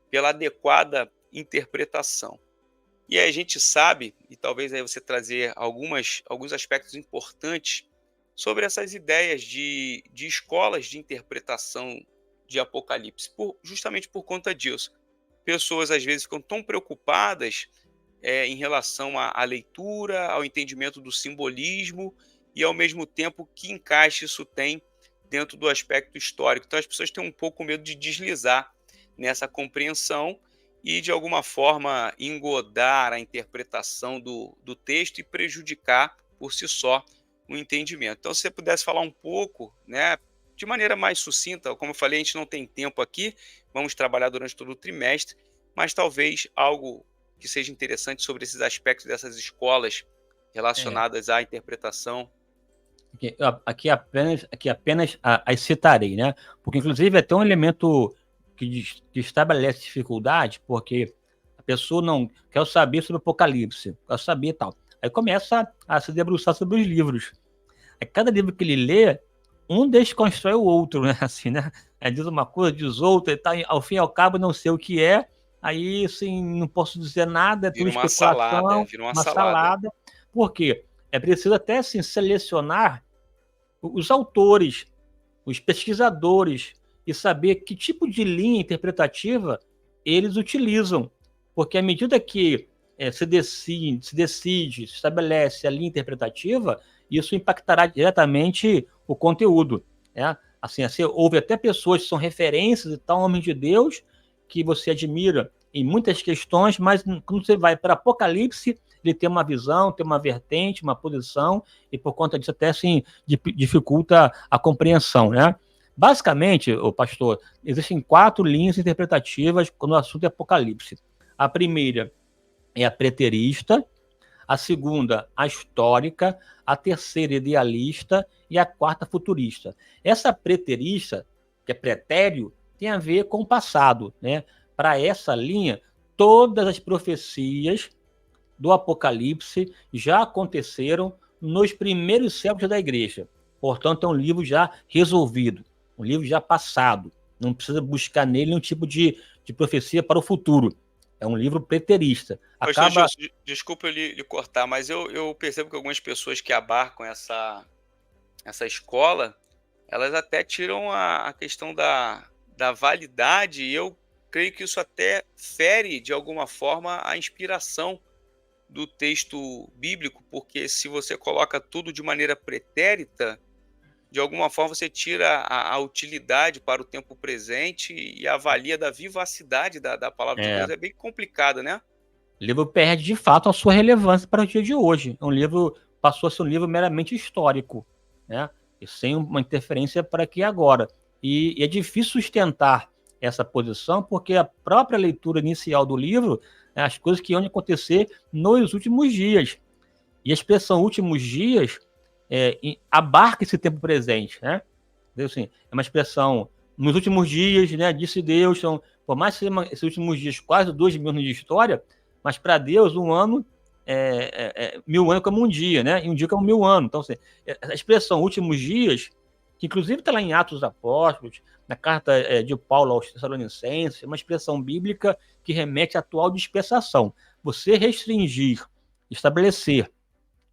pela adequada interpretação. E aí a gente sabe, e talvez aí você trazer alguns aspectos importantes sobre essas ideias de escolas de interpretação de Apocalipse, justamente por conta disso. Pessoas às vezes ficam tão preocupadas em relação à leitura, ao entendimento do simbolismo e ao mesmo tempo que encaixe isso tem dentro do aspecto histórico. Então as pessoas têm um pouco medo de deslizar nessa compreensão e de alguma forma engodar a interpretação do texto e prejudicar por si só o entendimento. Então se você pudesse falar um pouco, né, de maneira mais sucinta, como eu falei, a gente não tem tempo aqui, vamos trabalhar durante todo o trimestre, mas talvez algo que seja interessante sobre esses aspectos dessas escolas é. relacionadas à interpretação. Aqui apenas as citarei, né? Porque, inclusive, é até um elemento que estabelece dificuldade, porque a pessoa não quer saber sobre o Apocalipse, quer saber tal. Aí começa a se debruçar sobre os livros. Aí cada livro que ele lê, um desconstrói o outro, né? Assim, né? Aí diz uma coisa, diz outra, e tal, e ao fim e ao cabo não sei o que é, aí assim, não posso dizer nada, é tudo Vira uma salada, especulação, vira uma uma salada. salada. Por quê? É preciso até assim, selecionar os autores, os pesquisadores, e saber que tipo de linha interpretativa eles utilizam. Porque à medida que se decide, se estabelece a linha interpretativa, isso impactará diretamente o conteúdo. Né? Assim, houve até pessoas que são referências e tal, homens de Deus, que você admira em muitas questões, mas quando você vai para Apocalipse, ele tem uma visão, tem uma vertente, uma posição, e por conta disso até assim, dificulta a compreensão, né? Basicamente, o pastor, existem 4 linhas interpretativas quando o assunto é Apocalipse. A primeira é a preterista, a segunda, a histórica, a terceira, idealista, e a quarta, futurista. Essa preterista, que é pretério, tem a ver com o passado, né? Para essa linha, todas as profecias do Apocalipse já aconteceram nos primeiros séculos da igreja. Portanto, é um livro já resolvido, um livro já passado. Não precisa buscar nele nenhum tipo de profecia para o futuro. É um livro preterista. Pastor Gilson, desculpa eu lhe cortar, mas eu percebo que algumas pessoas que abarcam essa escola, elas até tiram a questão da validade, e eu creio que isso até fere, de alguma forma, a inspiração do texto bíblico, porque se você coloca tudo de maneira pretérita, de alguma forma você tira a utilidade para o tempo presente e avalia da vivacidade da palavra de Deus. É bem complicado, né? O livro perde, de fato, a sua relevância para o dia de hoje. Um livro passou a ser um livro meramente histórico, né? E sem uma interferência para aqui e agora. E é difícil sustentar essa posição, porque a própria leitura inicial do livro, né, as coisas que iam acontecer nos últimos dias. E a expressão últimos dias abarca esse tempo presente, né? Assim, é uma expressão nos últimos dias, né? Disse Deus. Então, por mais que sejam esses últimos dias quase 2.000 anos de história, mas para Deus um ano 1.000 anos como um dia, né? E um dia como 1.000 anos. Então, assim, a expressão últimos dias, que inclusive está lá em Atos dos Apóstolos, na carta de Paulo aos Tessalonicenses, é uma expressão bíblica que remete à atual dispensação. Você restringir, estabelecer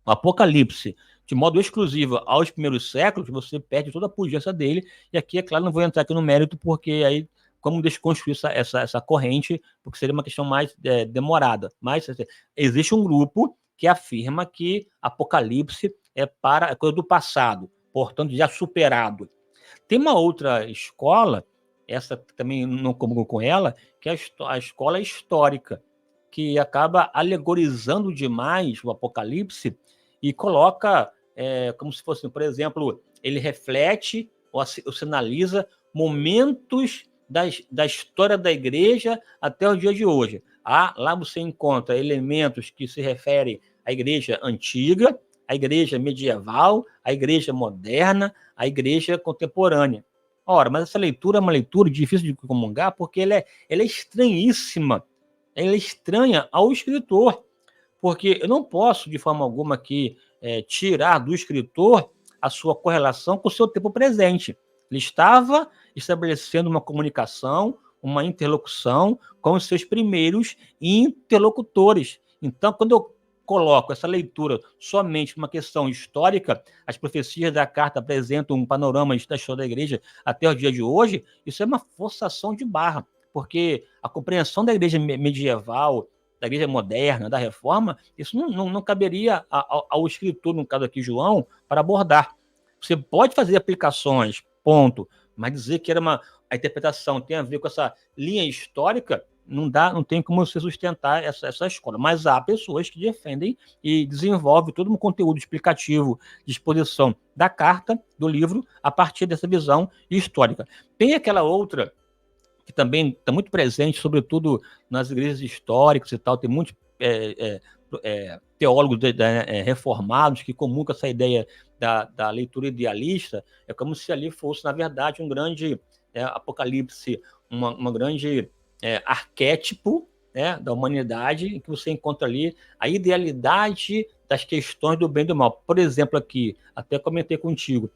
o Apocalipse de modo exclusivo aos primeiros séculos, você perde toda a pujança dele. E aqui, é claro, não vou entrar aqui no mérito, porque aí como desconstruir essa corrente, porque seria uma questão mais demorada. Mas assim, existe um grupo que afirma que Apocalipse é coisa do passado, portanto já superado. Tem uma outra escola essa também não comungo com ela, que é a escola histórica, que acaba alegorizando demais o Apocalipse e coloca como se fosse, por exemplo, ele reflete ou sinaliza momentos da história da igreja até o dia de hoje. Lá você encontra elementos que se referem à igreja antiga, à igreja medieval, à igreja moderna, à igreja contemporânea. Ora, mas essa leitura é uma leitura difícil de comungar porque ela é estranhíssima. Ela é estranha ao escritor, porque eu não posso, de forma alguma, aqui, tirar do escritor a sua correlação com o seu tempo presente. Ele estava estabelecendo uma comunicação, uma interlocução com os seus primeiros interlocutores. Então, quando eu coloco essa leitura somente numa questão histórica, as profecias da carta apresentam um panorama da história da igreja até o dia de hoje, isso é uma forçação de barra, porque a compreensão da igreja medieval, da igreja moderna, da reforma, isso não caberia ao escritor, no caso aqui João, para abordar. Você pode fazer aplicações, ponto, mas dizer que a interpretação tem a ver com essa linha histórica, não tem como você sustentar essa escola. Mas há pessoas que defendem e desenvolvem todo um conteúdo explicativo de exposição da carta, do livro, a partir dessa visão histórica. Tem aquela outra que também está muito presente, sobretudo nas igrejas históricas e tal, tem muitos teólogos reformados que comungam essa ideia da leitura idealista, é como se ali fosse, na verdade, um grande apocalipse, uma grande arquétipo da humanidade, em que você encontra ali a idealidade das questões do bem e do mal. Por exemplo, aqui, até comentei contigo,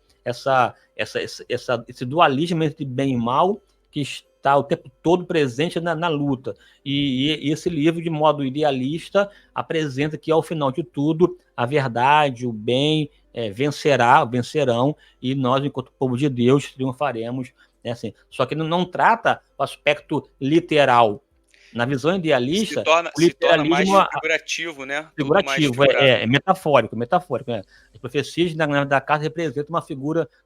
esse dualismo entre bem e mal que está o tempo todo presente na luta. E esse livro, de modo idealista, apresenta que, ao final de tudo, a verdade, o bem vencerão, e nós, enquanto povo de Deus, triunfaremos. Assim. Só que não trata o aspecto literal. Na visão idealista, se torna mais figurativo, né? Figurativo, metafórico. As profecias da carta representam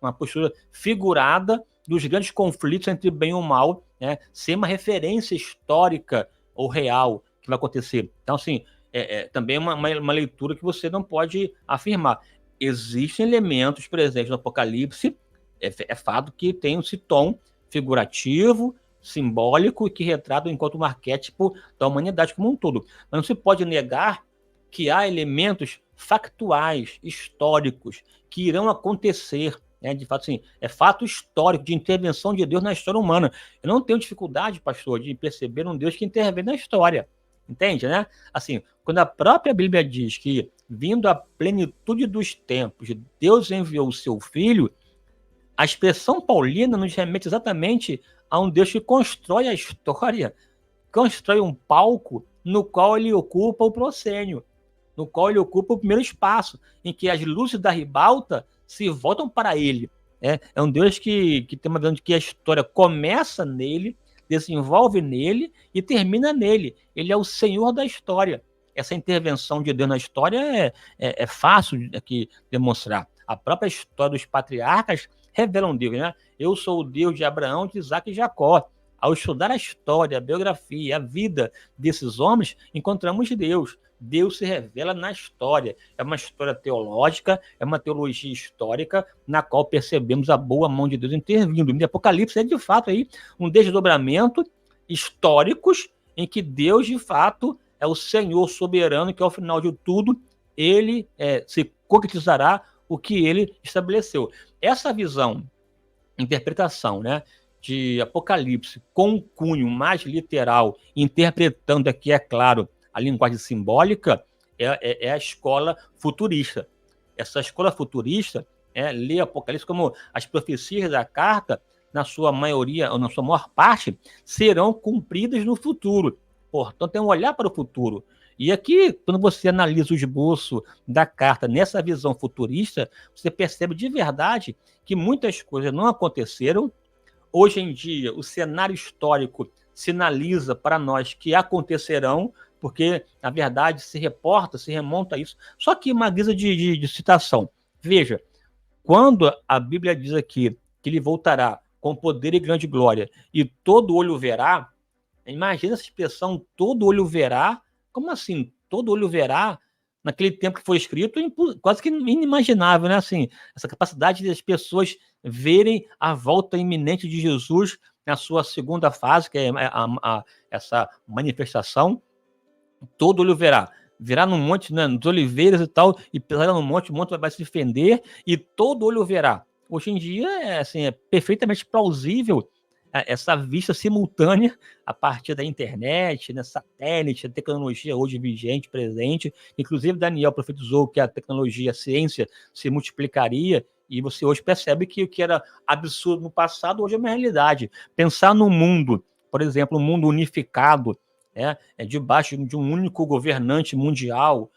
uma postura figurada dos grandes conflitos entre bem e o mal, sem uma referência histórica ou real que vai acontecer. Então, assim, também uma leitura que você não pode afirmar. Existem elementos presentes no Apocalipse, é fato que tem esse tom figurativo, simbólico, e que retrata enquanto um arquétipo da humanidade como um todo. Mas não se pode negar que há elementos factuais, históricos, que irão acontecer, de fato, assim, é fato histórico de intervenção de Deus na história humana. Eu não tenho dificuldade, pastor, de perceber um Deus que intervém na história. Entende, né? Assim, quando a própria Bíblia diz que, vindo a plenitude dos tempos, Deus enviou o seu Filho, a expressão paulina nos remete exatamente a um Deus que constrói a história, constrói um palco no qual ele ocupa o proscênio, no qual ele ocupa o primeiro espaço, em que as luzes da ribalta se voltam para ele. É um Deus que tem uma visão de que a história começa nele, desenvolve nele e termina nele. Ele é o Senhor da história. Essa intervenção de Deus na história é fácil de demonstrar. A própria história dos patriarcas revela um Deus, né? Eu sou o Deus de Abraão, de Isaac e Jacó. Ao estudar a história, a biografia, a vida desses homens, encontramos Deus. Deus se revela na história. É uma história teológica, é uma teologia histórica, na qual percebemos a boa mão de Deus intervindo. O Apocalipse é, de fato, aí, um desdobramento históricos em que Deus, de fato, é o Senhor soberano, que, ao final de tudo, ele se concretizará o que ele estabeleceu. Essa visão, interpretação, de Apocalipse com um cunho mais literal, interpretando aqui, é claro, a linguagem simbólica, é a escola futurista. Essa escola futurista lê Apocalipse como as profecias da carta, na sua maioria, ou na sua maior parte, serão cumpridas no futuro. Portanto, é um olhar para o futuro. E aqui, quando você analisa o esboço da carta nessa visão futurista, você percebe de verdade que muitas coisas não aconteceram. Hoje em dia, o cenário histórico sinaliza para nós que acontecerão, porque, na verdade, se remonta a isso. Só que uma guisa de citação. Veja, quando a Bíblia diz aqui que ele voltará com poder e grande glória, e todo olho verá. Imagina essa expressão, todo olho verá. Como assim? Todo olho verá? Naquele tempo que foi escrito, quase que inimaginável, né? Assim, essa capacidade das pessoas verem a volta iminente de Jesus na sua segunda fase, que é essa manifestação. Todo olho verá. Verá no monte, né, nos oliveiras e tal, e pisará no monte, o monte vai se defender, e todo olho verá. Hoje em dia, é perfeitamente plausível essa vista simultânea a partir da internet, né, satélite, a tecnologia hoje vigente, presente. Inclusive, Daniel profetizou que a tecnologia, a ciência se multiplicaria, e você hoje percebe que o que era absurdo no passado, hoje é uma realidade. Pensar no mundo, por exemplo, um mundo unificado, debaixo de um único governante mundial,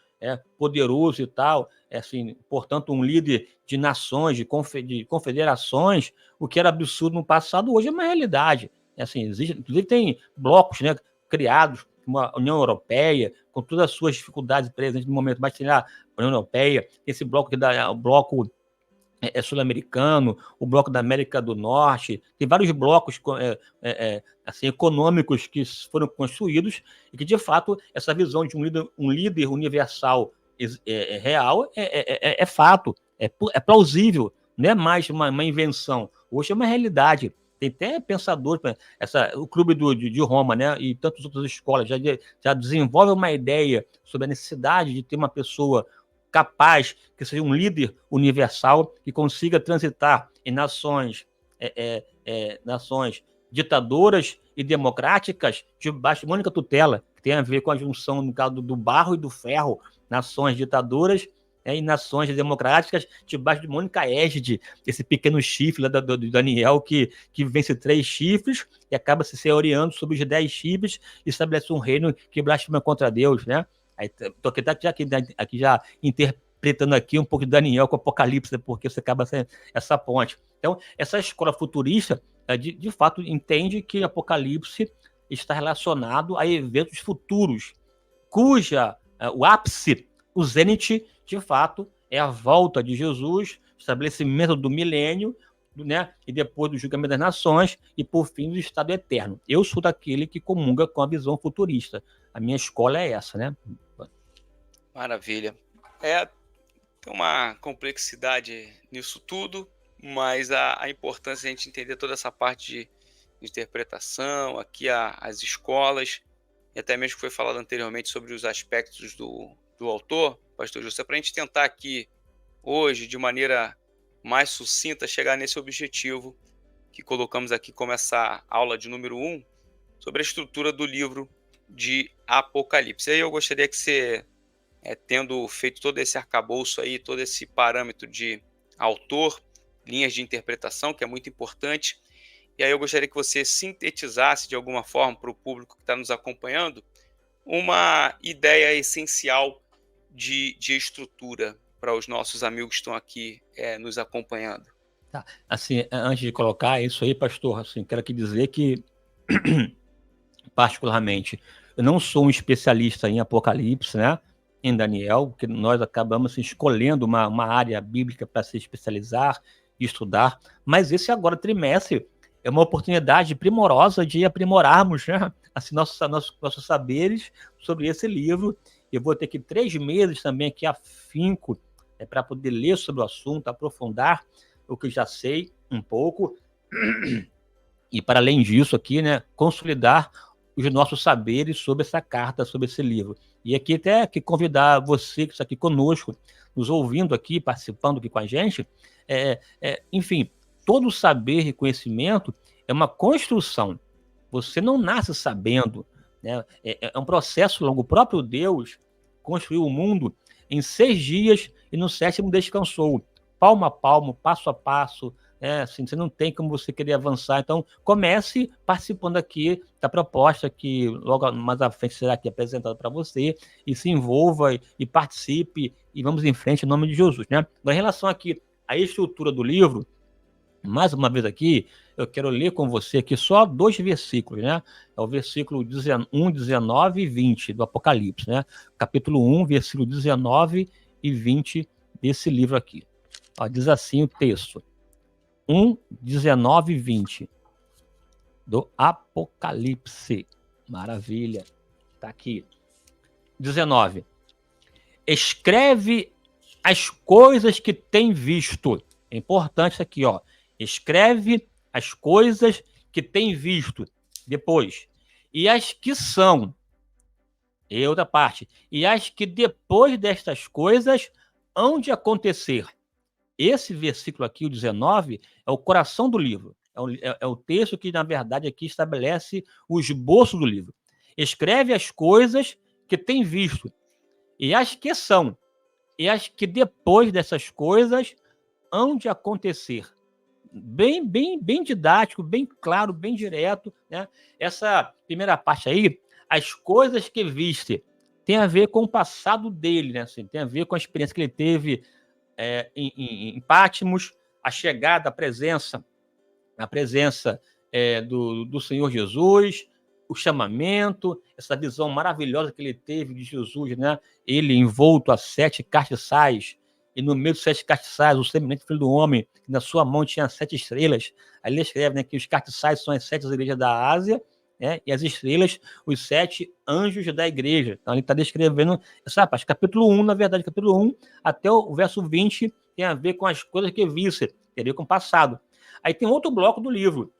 poderoso e tal, assim, portanto, um líder de nações, de confederações, o que era absurdo no passado, hoje é uma realidade. Assim, inclusive tem blocos, né, criados, como a União Europeia, com todas as suas dificuldades presentes no momento, mas tem a União Europeia, esse bloco que dá o bloco sul-americano, o bloco da América do Norte, tem vários blocos assim, econômicos que foram construídos e que, de fato, essa visão de um líder universal real é fato, é plausível, não é mais uma invenção. Hoje é uma realidade. Tem até pensadores, o Clube de Roma, né, e tantas outras escolas já desenvolvem uma ideia sobre a necessidade de ter uma pessoa capaz, que seja um líder universal, que consiga transitar em nações ditadoras e democráticas debaixo de uma única tutela, que tem a ver com a junção, no caso, do barro e do ferro, nações ditadoras e nações democráticas debaixo de uma única égide, esse pequeno chifre lá do Daniel, que vence 3 chifres e acaba se orientando sobre os 10 chifres e estabelece um reino que blasfema contra Deus, né? Estou aqui já interpretando aqui um pouco de Daniel com Apocalipse, porque você acaba sendo essa ponte. Então, essa escola futurista, de fato, entende que Apocalipse está relacionado a eventos futuros, cuja o ápice, o zênite, de fato, é a volta de Jesus, estabelecimento do milênio, né, e depois do julgamento das nações, e por fim do estado eterno. Eu sou daquele que comunga com a visão futurista. A minha escola é essa, né? Maravilha. Tem uma complexidade nisso tudo, mas a importância de a gente entender toda essa parte de interpretação, aqui as escolas, e até mesmo que foi falado anteriormente sobre os aspectos do autor, pastor José, para a gente tentar aqui, hoje, de maneira mais sucinta, chegar nesse objetivo que colocamos aqui como essa aula de número 1, sobre a estrutura do livro de Apocalipse. Aí eu gostaria que você, tendo feito todo esse arcabouço aí, todo esse parâmetro de autor, linhas de interpretação, que é muito importante, e aí eu gostaria que você sintetizasse de alguma forma para o público que está nos acompanhando uma ideia essencial de estrutura para os nossos amigos que estão aqui nos acompanhando. Tá. Assim, antes de colocar isso aí, pastor, assim, quero aqui dizer que, particularmente, eu não sou um especialista em Apocalipse, né? Em Daniel, porque nós acabamos escolhendo uma área bíblica para se especializar e estudar, mas esse agora trimestre é uma oportunidade primorosa de aprimorarmos, né, assim, nossos saberes sobre esse livro. Eu vou ter aqui 3 meses também aqui afinco para poder ler sobre o assunto, aprofundar o que eu já sei um pouco, e para além disso aqui, né, consolidar os nossos saberes sobre essa carta, sobre esse livro. E aqui até que convidar você que está aqui conosco, nos ouvindo aqui, participando aqui com a gente, enfim, todo saber e conhecimento é uma construção. Você não nasce sabendo, né? É um processo longo. O próprio Deus construiu o mundo em 6 dias e no 7º descansou. Palmo a palmo, passo a passo, assim, você não tem como você querer avançar. Então, comece participando aqui da proposta que logo mais à frente será aqui apresentada para você, e se envolva e participe, e vamos em frente em nome de Jesus, né? Em relação aqui à estrutura do livro, mais uma vez aqui, eu quero ler com você aqui só 2 versículos, né? É o versículo 1, 19 e 20 do Apocalipse, né? Capítulo 1, versículo 19 e 20 desse livro aqui. Ó, diz assim o texto: 1, 19 e 20. Do Apocalipse. Maravilha. Está aqui. 19. Escreve as coisas que tem visto. É importante isso aqui, ó. Escreve as coisas que tem visto. Depois. E as que são. E outra parte. E as que depois destas coisas hão de acontecer. Esse versículo aqui, o 19, é o coração do livro. É o texto que, na verdade, aqui estabelece o esboço do livro. Escreve as coisas que tem visto, e as que são, e as que depois dessas coisas hão de acontecer. Bem didático, bem claro, bem direto, né? Essa primeira parte aí, as coisas que viste, tem a ver com o passado dele, né? Assim, tem a ver com a experiência que ele teve em Patmos, a chegada, a presença do Senhor Jesus, o chamamento, essa visão maravilhosa que ele teve de Jesus, né? Ele envolto a 7 castiçais, e no meio dos 7 castiçais, o semelhante filho do homem, que na sua mão tinha 7 estrelas. Aí ele escreve, né, que os castiçais são as 7 igrejas da Ásia, né, e as estrelas, os 7 anjos da igreja. Então ele está descrevendo essa parte. Capítulo 1, na verdade, capítulo 1 até o verso 20 tem a ver com as coisas que visse, tem a ver com o passado. Aí tem outro bloco do livro,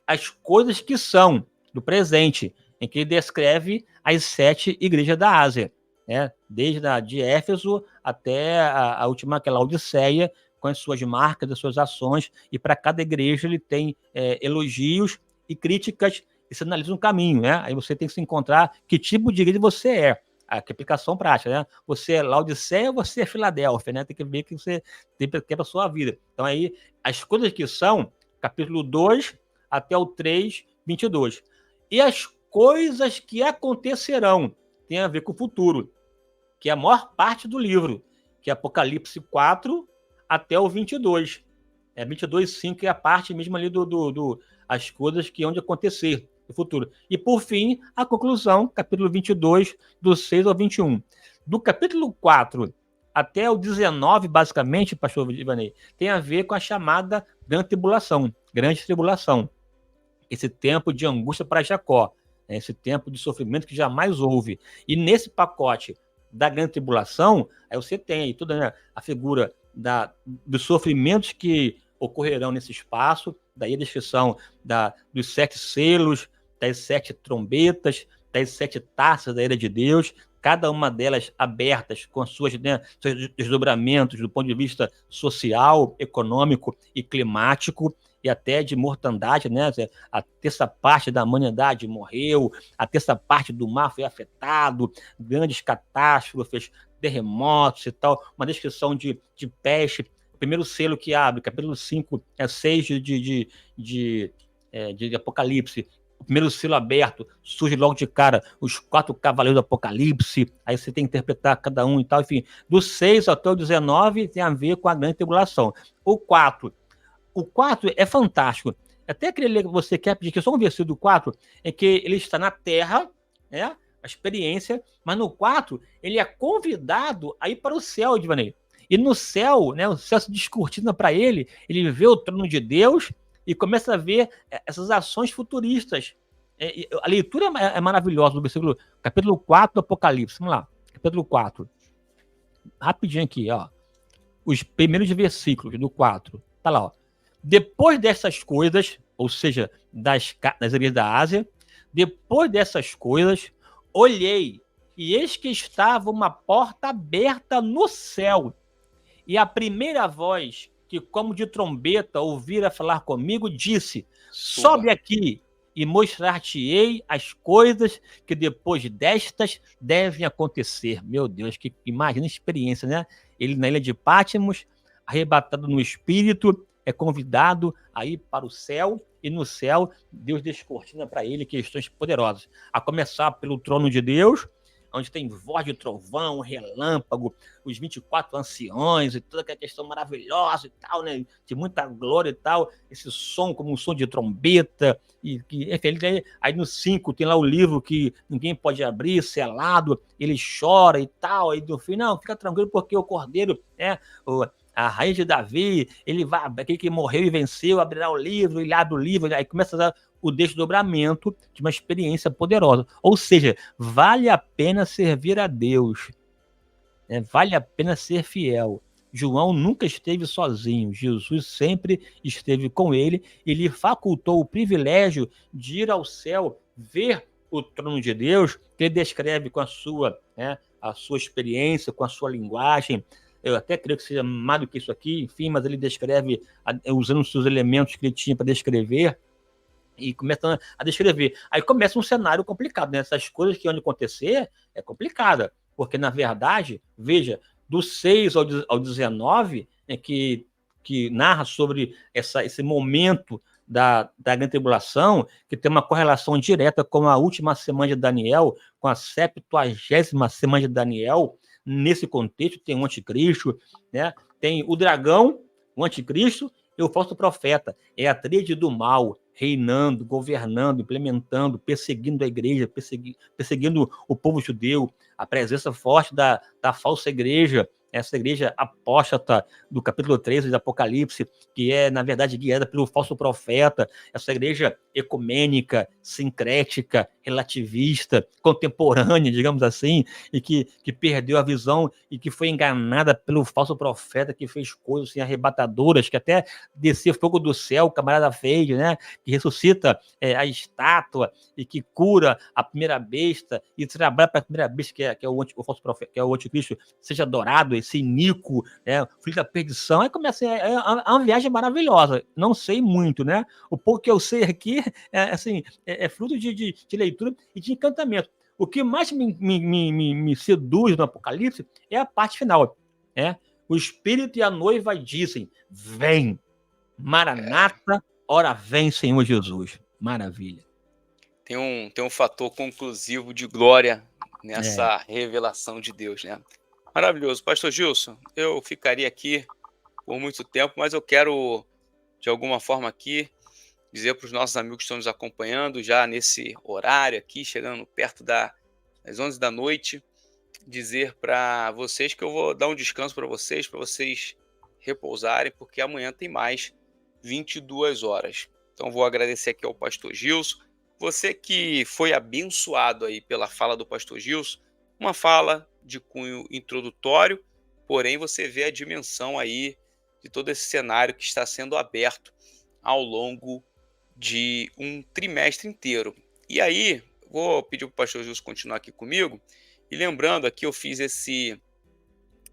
as coisas que são, do presente, em que ele descreve as 7 igrejas da Ásia, né? Desde a de Éfeso até a última, aquela Odisseia, com as suas marcas, as suas ações, e para cada igreja ele tem elogios e críticas, e se analisa um caminho, né? Aí você tem que se encontrar que tipo de igreja você é, a aplicação prática, né? Você é Laodiceia ou você é Filadélfia, né? Tem que ver que você tem para a sua vida. Então aí, as coisas que são, capítulo 2 até o 3, 22. E as coisas que acontecerão tem a ver com o futuro, que é a maior parte do livro, que é Apocalipse 4 até o 22. 22, 5 é a parte mesmo ali as coisas que hão de acontecer no futuro. E, por fim, a conclusão, capítulo 22, do 6 ao 21. Do capítulo 4 até o 19, basicamente, pastor Ivanei, tem a ver com a chamada grande tribulação. Esse tempo de angústia para Jacó, né? Esse tempo de sofrimento que jamais houve. E nesse pacote da grande tribulação, aí você tem aí toda, né, a figura dos sofrimentos que ocorrerão nesse espaço, daí a descrição dos 7 selos, das 7 trombetas, das 7 taças da ira de Deus, cada uma delas abertas com seus desdobramentos do ponto de vista social, econômico e climático, e até de mortandade, né? A terça parte da humanidade morreu, a terça parte do mar foi afetado, grandes catástrofes, terremotos e tal, uma descrição de peste. O primeiro selo que abre, capítulo 5, 6 de Apocalipse. O primeiro selo aberto, surge logo de cara os 4 cavaleiros do Apocalipse, aí você tem que interpretar cada um e tal, enfim. Do 6 até o 19 tem a ver com a grande tribulação. O 4 é fantástico. Até queria ler que você quer pedir, que só um versículo do 4, é que ele está na terra, né, a experiência, mas no 4 ele é convidado a ir para o céu, Edvanei. E no céu, né, o céu se descortina para ele vê o trono de Deus e começa a ver essas ações futuristas. A leitura é maravilhosa do versículo, capítulo 4 do Apocalipse. Vamos lá, capítulo 4. Rapidinho aqui, ó. Os primeiros versículos do 4. Tá lá, ó. Depois dessas coisas, ou seja, das igrejas da Ásia, depois dessas coisas, olhei, e eis que estava uma porta aberta no céu, e a primeira voz, que como de trombeta ouvira falar comigo, disse: sobe aqui, e mostrar-te-ei as coisas que depois destas devem acontecer. Meu Deus, que imagina a experiência, né? Ele na ilha de Patmos, arrebatado no espírito, é convidado a ir para o céu, e no céu Deus descortina para ele questões poderosas, a começar pelo trono de Deus, onde tem voz de trovão, relâmpago, os 24 anciões e toda aquela questão maravilhosa e tal, né, de muita glória e tal, esse som como um som de trombeta, e enfim, aí no 5 tem lá o livro que ninguém pode abrir, selado, ele chora e tal, aí no fim, não, fica tranquilo porque o cordeiro, né, a raiz de Davi, ele vai, aquele que morreu e venceu, abrirá o livro, ele abre o livro, aí começa a dar o desdobramento de uma experiência poderosa. Ou seja, vale a pena servir a Deus, né? Vale a pena ser fiel. João nunca esteve sozinho, Jesus sempre esteve com ele e lhe facultou o privilégio de ir ao céu, ver o trono de Deus, que ele descreve com a sua experiência, com a sua linguagem. Eu até creio que seja mais do que isso aqui, enfim, mas ele descreve usando os seus elementos que ele tinha para descrever, e começa a descrever. Aí começa um cenário complicado, né? Essas coisas que vão acontecer é complicada, porque, na verdade, veja, do 6 ao 19, né, que narra sobre esse momento da grande tribulação, que tem uma correlação direta com a última semana de Daniel, com a 70ª semana de Daniel. Nesse contexto tem o anticristo, né? Tem o dragão, o anticristo e o falso profeta. É a tríade do mal, reinando, governando, implementando, perseguindo a igreja, perseguindo o povo judeu, a presença forte da falsa igreja, essa igreja apóstata do capítulo 13 do Apocalipse, que é, na verdade, guiada pelo falso profeta, essa igreja ecumênica, sincrética, relativista, contemporânea, digamos assim, e que perdeu a visão e que foi enganada pelo falso profeta, que fez coisas assim, arrebatadoras, que até descia fogo do céu, o camarada fez, né? Que ressuscita a estátua e que cura a primeira besta e trabalha para a primeira besta, que é o falso profeta, que é o anticristo, seja adorado, esse iníquo, filho da perdição. Aí começa uma viagem maravilhosa. Não sei muito, né? O pouco que eu sei aqui é fruto de leitura e de encantamento. O que mais me seduz no Apocalipse é a parte final, né? O Espírito e a noiva dizem: vem, Maranata, ora vem, Senhor Jesus. Maravilha. Tem um fator conclusivo de glória nessa revelação de Deus, né? Maravilhoso. Pastor Gilson, eu ficaria aqui por muito tempo, mas eu quero, de alguma forma aqui, dizer para os nossos amigos que estão nos acompanhando já nesse horário aqui, chegando perto das 11 da noite, dizer para vocês que eu vou dar um descanso para vocês repousarem, porque amanhã tem mais 22 horas. Então vou agradecer aqui ao pastor Gilson. Você que foi abençoado aí pela fala do pastor Gilson, uma fala de cunho introdutório, porém você vê a dimensão aí de todo esse cenário que está sendo aberto ao longo de um trimestre inteiro. E aí, vou pedir para o pastor Gilson continuar aqui comigo, e lembrando aqui, eu fiz esse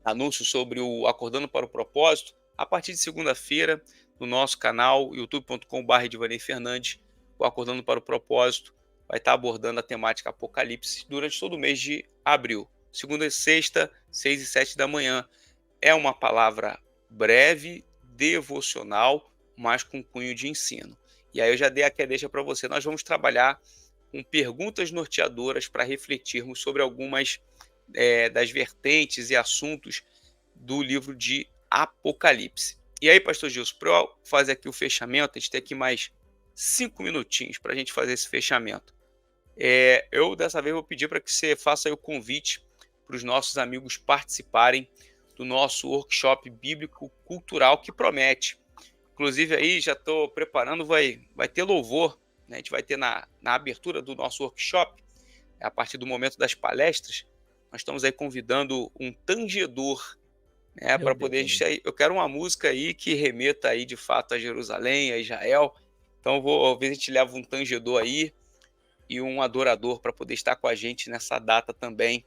anúncio sobre o Acordando para o Propósito, a partir de segunda-feira, no nosso canal, youtube.com/Edvanei Fernandes, o Acordando para o Propósito vai estar abordando a temática Apocalipse durante todo o mês de abril. Segunda e sexta, 6 e 7 da manhã. É uma palavra breve, devocional, mas com cunho de ensino. E aí eu já dei aqui a deixa para você. Nós vamos trabalhar com perguntas norteadoras para refletirmos sobre algumas das vertentes e assuntos do livro de Apocalipse. E aí, pastor Gilson, para eu fazer aqui o fechamento, a gente tem aqui mais 5 minutinhos para a gente fazer esse fechamento. Eu, dessa vez, vou pedir para que você faça aí o convite para os nossos amigos participarem do nosso workshop bíblico cultural que promete. Inclusive, aí já estou preparando, vai ter louvor, né? A gente vai ter na abertura do nosso workshop, a partir do momento das palestras, nós estamos aí convidando um tangedor, né, para poder... Eu quero uma música aí que remeta aí, de fato, a Jerusalém, a Israel. Então, vou ver se a gente leva um tangedor aí e um adorador para poder estar com a gente nessa data também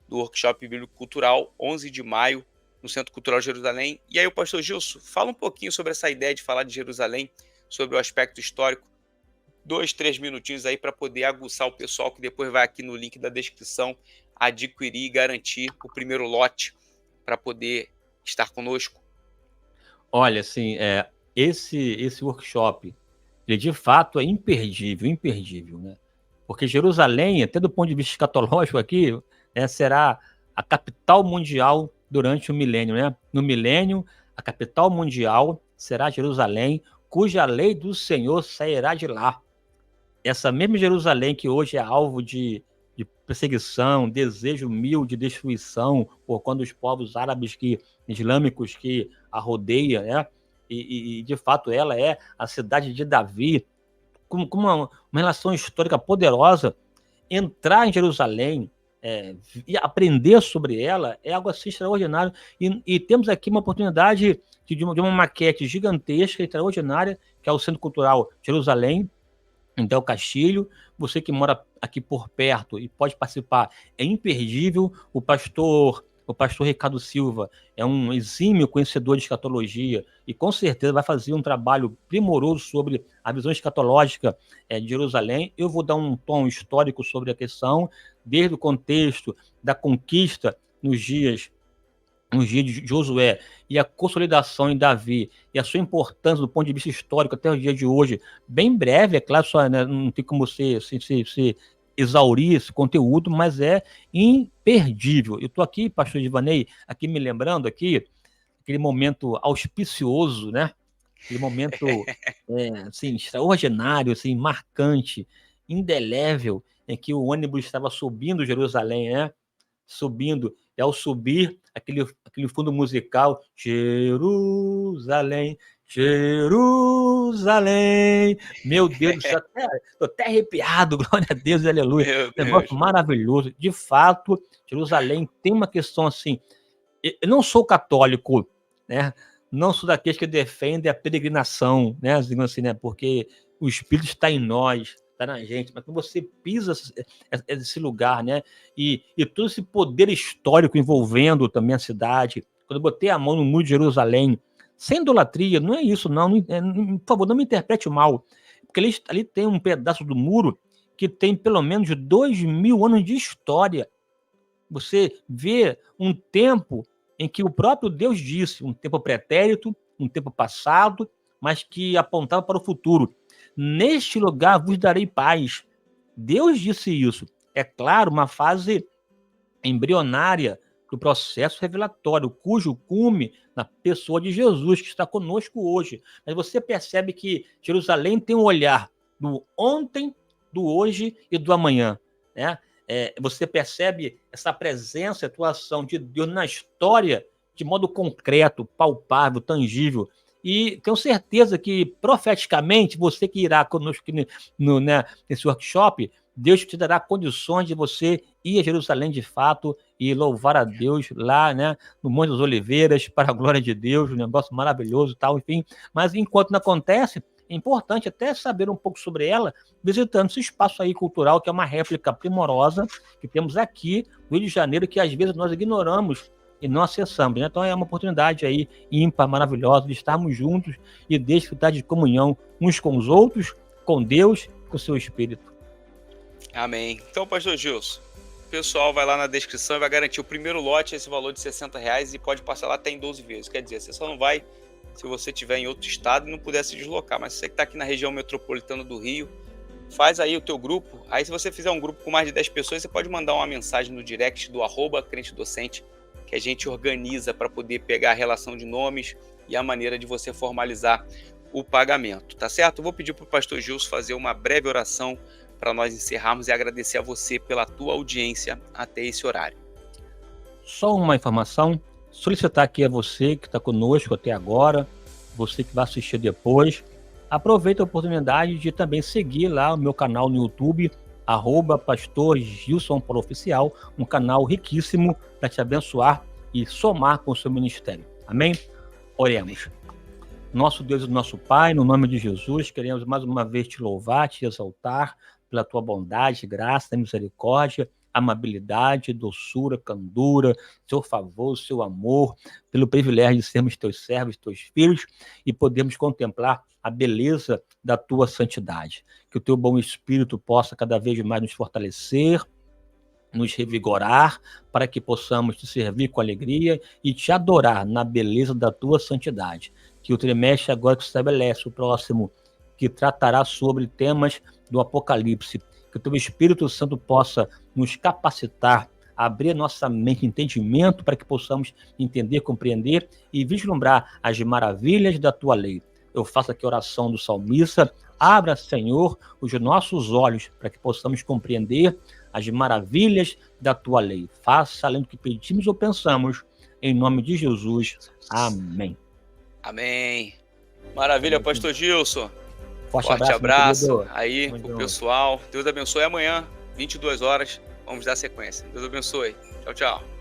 do workshop bíblico cultural, 11 de maio, no Centro Cultural Jerusalém. E aí o pastor Gilson, fala um pouquinho sobre essa ideia de falar de Jerusalém, sobre o aspecto histórico, 2, 3 minutinhos aí para poder aguçar o pessoal que depois vai aqui no link da descrição adquirir e garantir o primeiro lote para poder estar conosco. Olha, assim, esse workshop, ele de fato é imperdível, né? Porque Jerusalém, até do ponto de vista escatológico aqui, será a capital mundial durante o milênio, né? No milênio, a capital mundial será Jerusalém, cuja lei do Senhor sairá de lá. Essa mesma Jerusalém que hoje é alvo de de perseguição, desejo mil de destruição, por conta dos povos árabes islâmicos que a rodeia, né? E de fato ela é a cidade de Davi, com uma relação histórica poderosa. Entrar em Jerusalém e aprender sobre ela é algo assim extraordinário. E temos aqui uma oportunidade de uma maquete gigantesca, extraordinária, que é o Centro Cultural Jerusalém, em Del Castilho. Você que mora aqui por perto e pode participar, é imperdível. O pastor Ricardo Silva é um exímio conhecedor de escatologia e com certeza vai fazer um trabalho primoroso sobre a visão escatológica de Jerusalém. Eu vou dar um tom histórico sobre a questão, desde o contexto da conquista nos dias de Josué e a consolidação em Davi e a sua importância do ponto de vista histórico até o dia de hoje, bem breve, é claro, só, né, não tem como se exaurir esse conteúdo, mas é imperdível. Eu estou aqui, pastor Givanei, aqui me lembrando aqui, aquele momento auspicioso, né? Aquele momento assim, extraordinário, assim, marcante, indelével, em que o ônibus estava subindo Jerusalém, né? Subindo, e ao subir, aquele fundo musical, Jerusalém, Jerusalém, meu Deus do céu, estou até arrepiado, glória a Deus, aleluia, negócio maravilhoso. De fato, Jerusalém tem uma questão assim, eu não sou católico, né? Não sou daqueles que defendem a peregrinação, né? Assim, né? Porque o Espírito está em nós, está na gente, mas quando você pisa esse lugar, né? E todo esse poder histórico envolvendo também a cidade, quando eu botei a mão no muro de Jerusalém, sem idolatria, não é isso, não, por favor, não me interprete mal, porque ali tem um pedaço do muro que tem pelo menos 2.000 anos de história. Você vê um tempo em que o próprio Deus disse, um tempo pretérito, um tempo passado, mas que apontava para o futuro. Neste lugar vos darei paz. Deus disse isso. É claro, uma fase embrionária do processo revelatório, cujo cume na pessoa de Jesus, que está conosco hoje. Mas você percebe que Jerusalém tem um olhar do ontem, do hoje e do amanhã, né? Você percebe essa presença, atuação de Deus na história de modo concreto, palpável, tangível. E tenho certeza que, profeticamente, você que irá conosco aqui nesse workshop, Deus te dará condições de você ir a Jerusalém de fato e louvar a Deus lá, né, no Monte das Oliveiras, para a glória de Deus, um negócio maravilhoso e tal, enfim. Mas enquanto não acontece, é importante até saber um pouco sobre ela, visitando esse espaço aí cultural, que é uma réplica primorosa que temos aqui no Rio de Janeiro, que às vezes nós ignoramos e não acessamos, né? Então é uma oportunidade aí ímpar, maravilhosa, de estarmos juntos e desfrutar de comunhão uns com os outros, com Deus, com o seu Espírito. Amém. Então, pastor Gilson, o pessoal vai lá na descrição e vai garantir o primeiro lote, esse valor de R$60, e pode parcelar até em 12 vezes. Quer dizer, você só não vai se você estiver em outro estado e não puder se deslocar. Mas se você que está aqui na região metropolitana do Rio, faz aí o teu grupo. Aí se você fizer um grupo com mais de 10 pessoas, você pode mandar uma mensagem no direct do @crentedocente, que a gente organiza para poder pegar a relação de nomes e a maneira de você formalizar o pagamento, tá certo? Eu vou pedir para o pastor Gilson fazer uma breve oração para nós encerrarmos e agradecer a você pela tua audiência até esse horário. Só uma informação, solicitar aqui a você que está conosco até agora, você que vai assistir depois, aproveita a oportunidade de também seguir lá o meu canal no YouTube, @Pastor Gilson Paulo Oficial, um canal riquíssimo para te abençoar e somar com o seu ministério. Amém? Oremos. Nosso Deus e nosso Pai, no nome de Jesus, queremos mais uma vez te louvar, te exaltar pela tua bondade, graça, misericórdia, amabilidade, doçura, candura, seu favor, seu amor, pelo privilégio de sermos teus servos, teus filhos, e podemos contemplar a beleza da tua santidade. Que o teu bom Espírito possa cada vez mais nos fortalecer, nos revigorar, para que possamos te servir com alegria e te adorar na beleza da tua santidade. Que o trimestre agora que estabelece o próximo, que tratará sobre temas do Apocalipse, que o teu Espírito Santo possa nos capacitar, abrir nossa mente e entendimento para que possamos entender, compreender e vislumbrar as maravilhas da tua lei. Eu faço aqui a oração do salmista: abra, Senhor, os nossos olhos para que possamos compreender as maravilhas da tua lei. Faça além do que pedimos ou pensamos, em nome de Jesus. Amém. Amém. Maravilha, pastor Gilson. Forte abraço aí pro pessoal. Deus abençoe. Amanhã, 22 horas, vamos dar sequência. Deus abençoe. Tchau, tchau.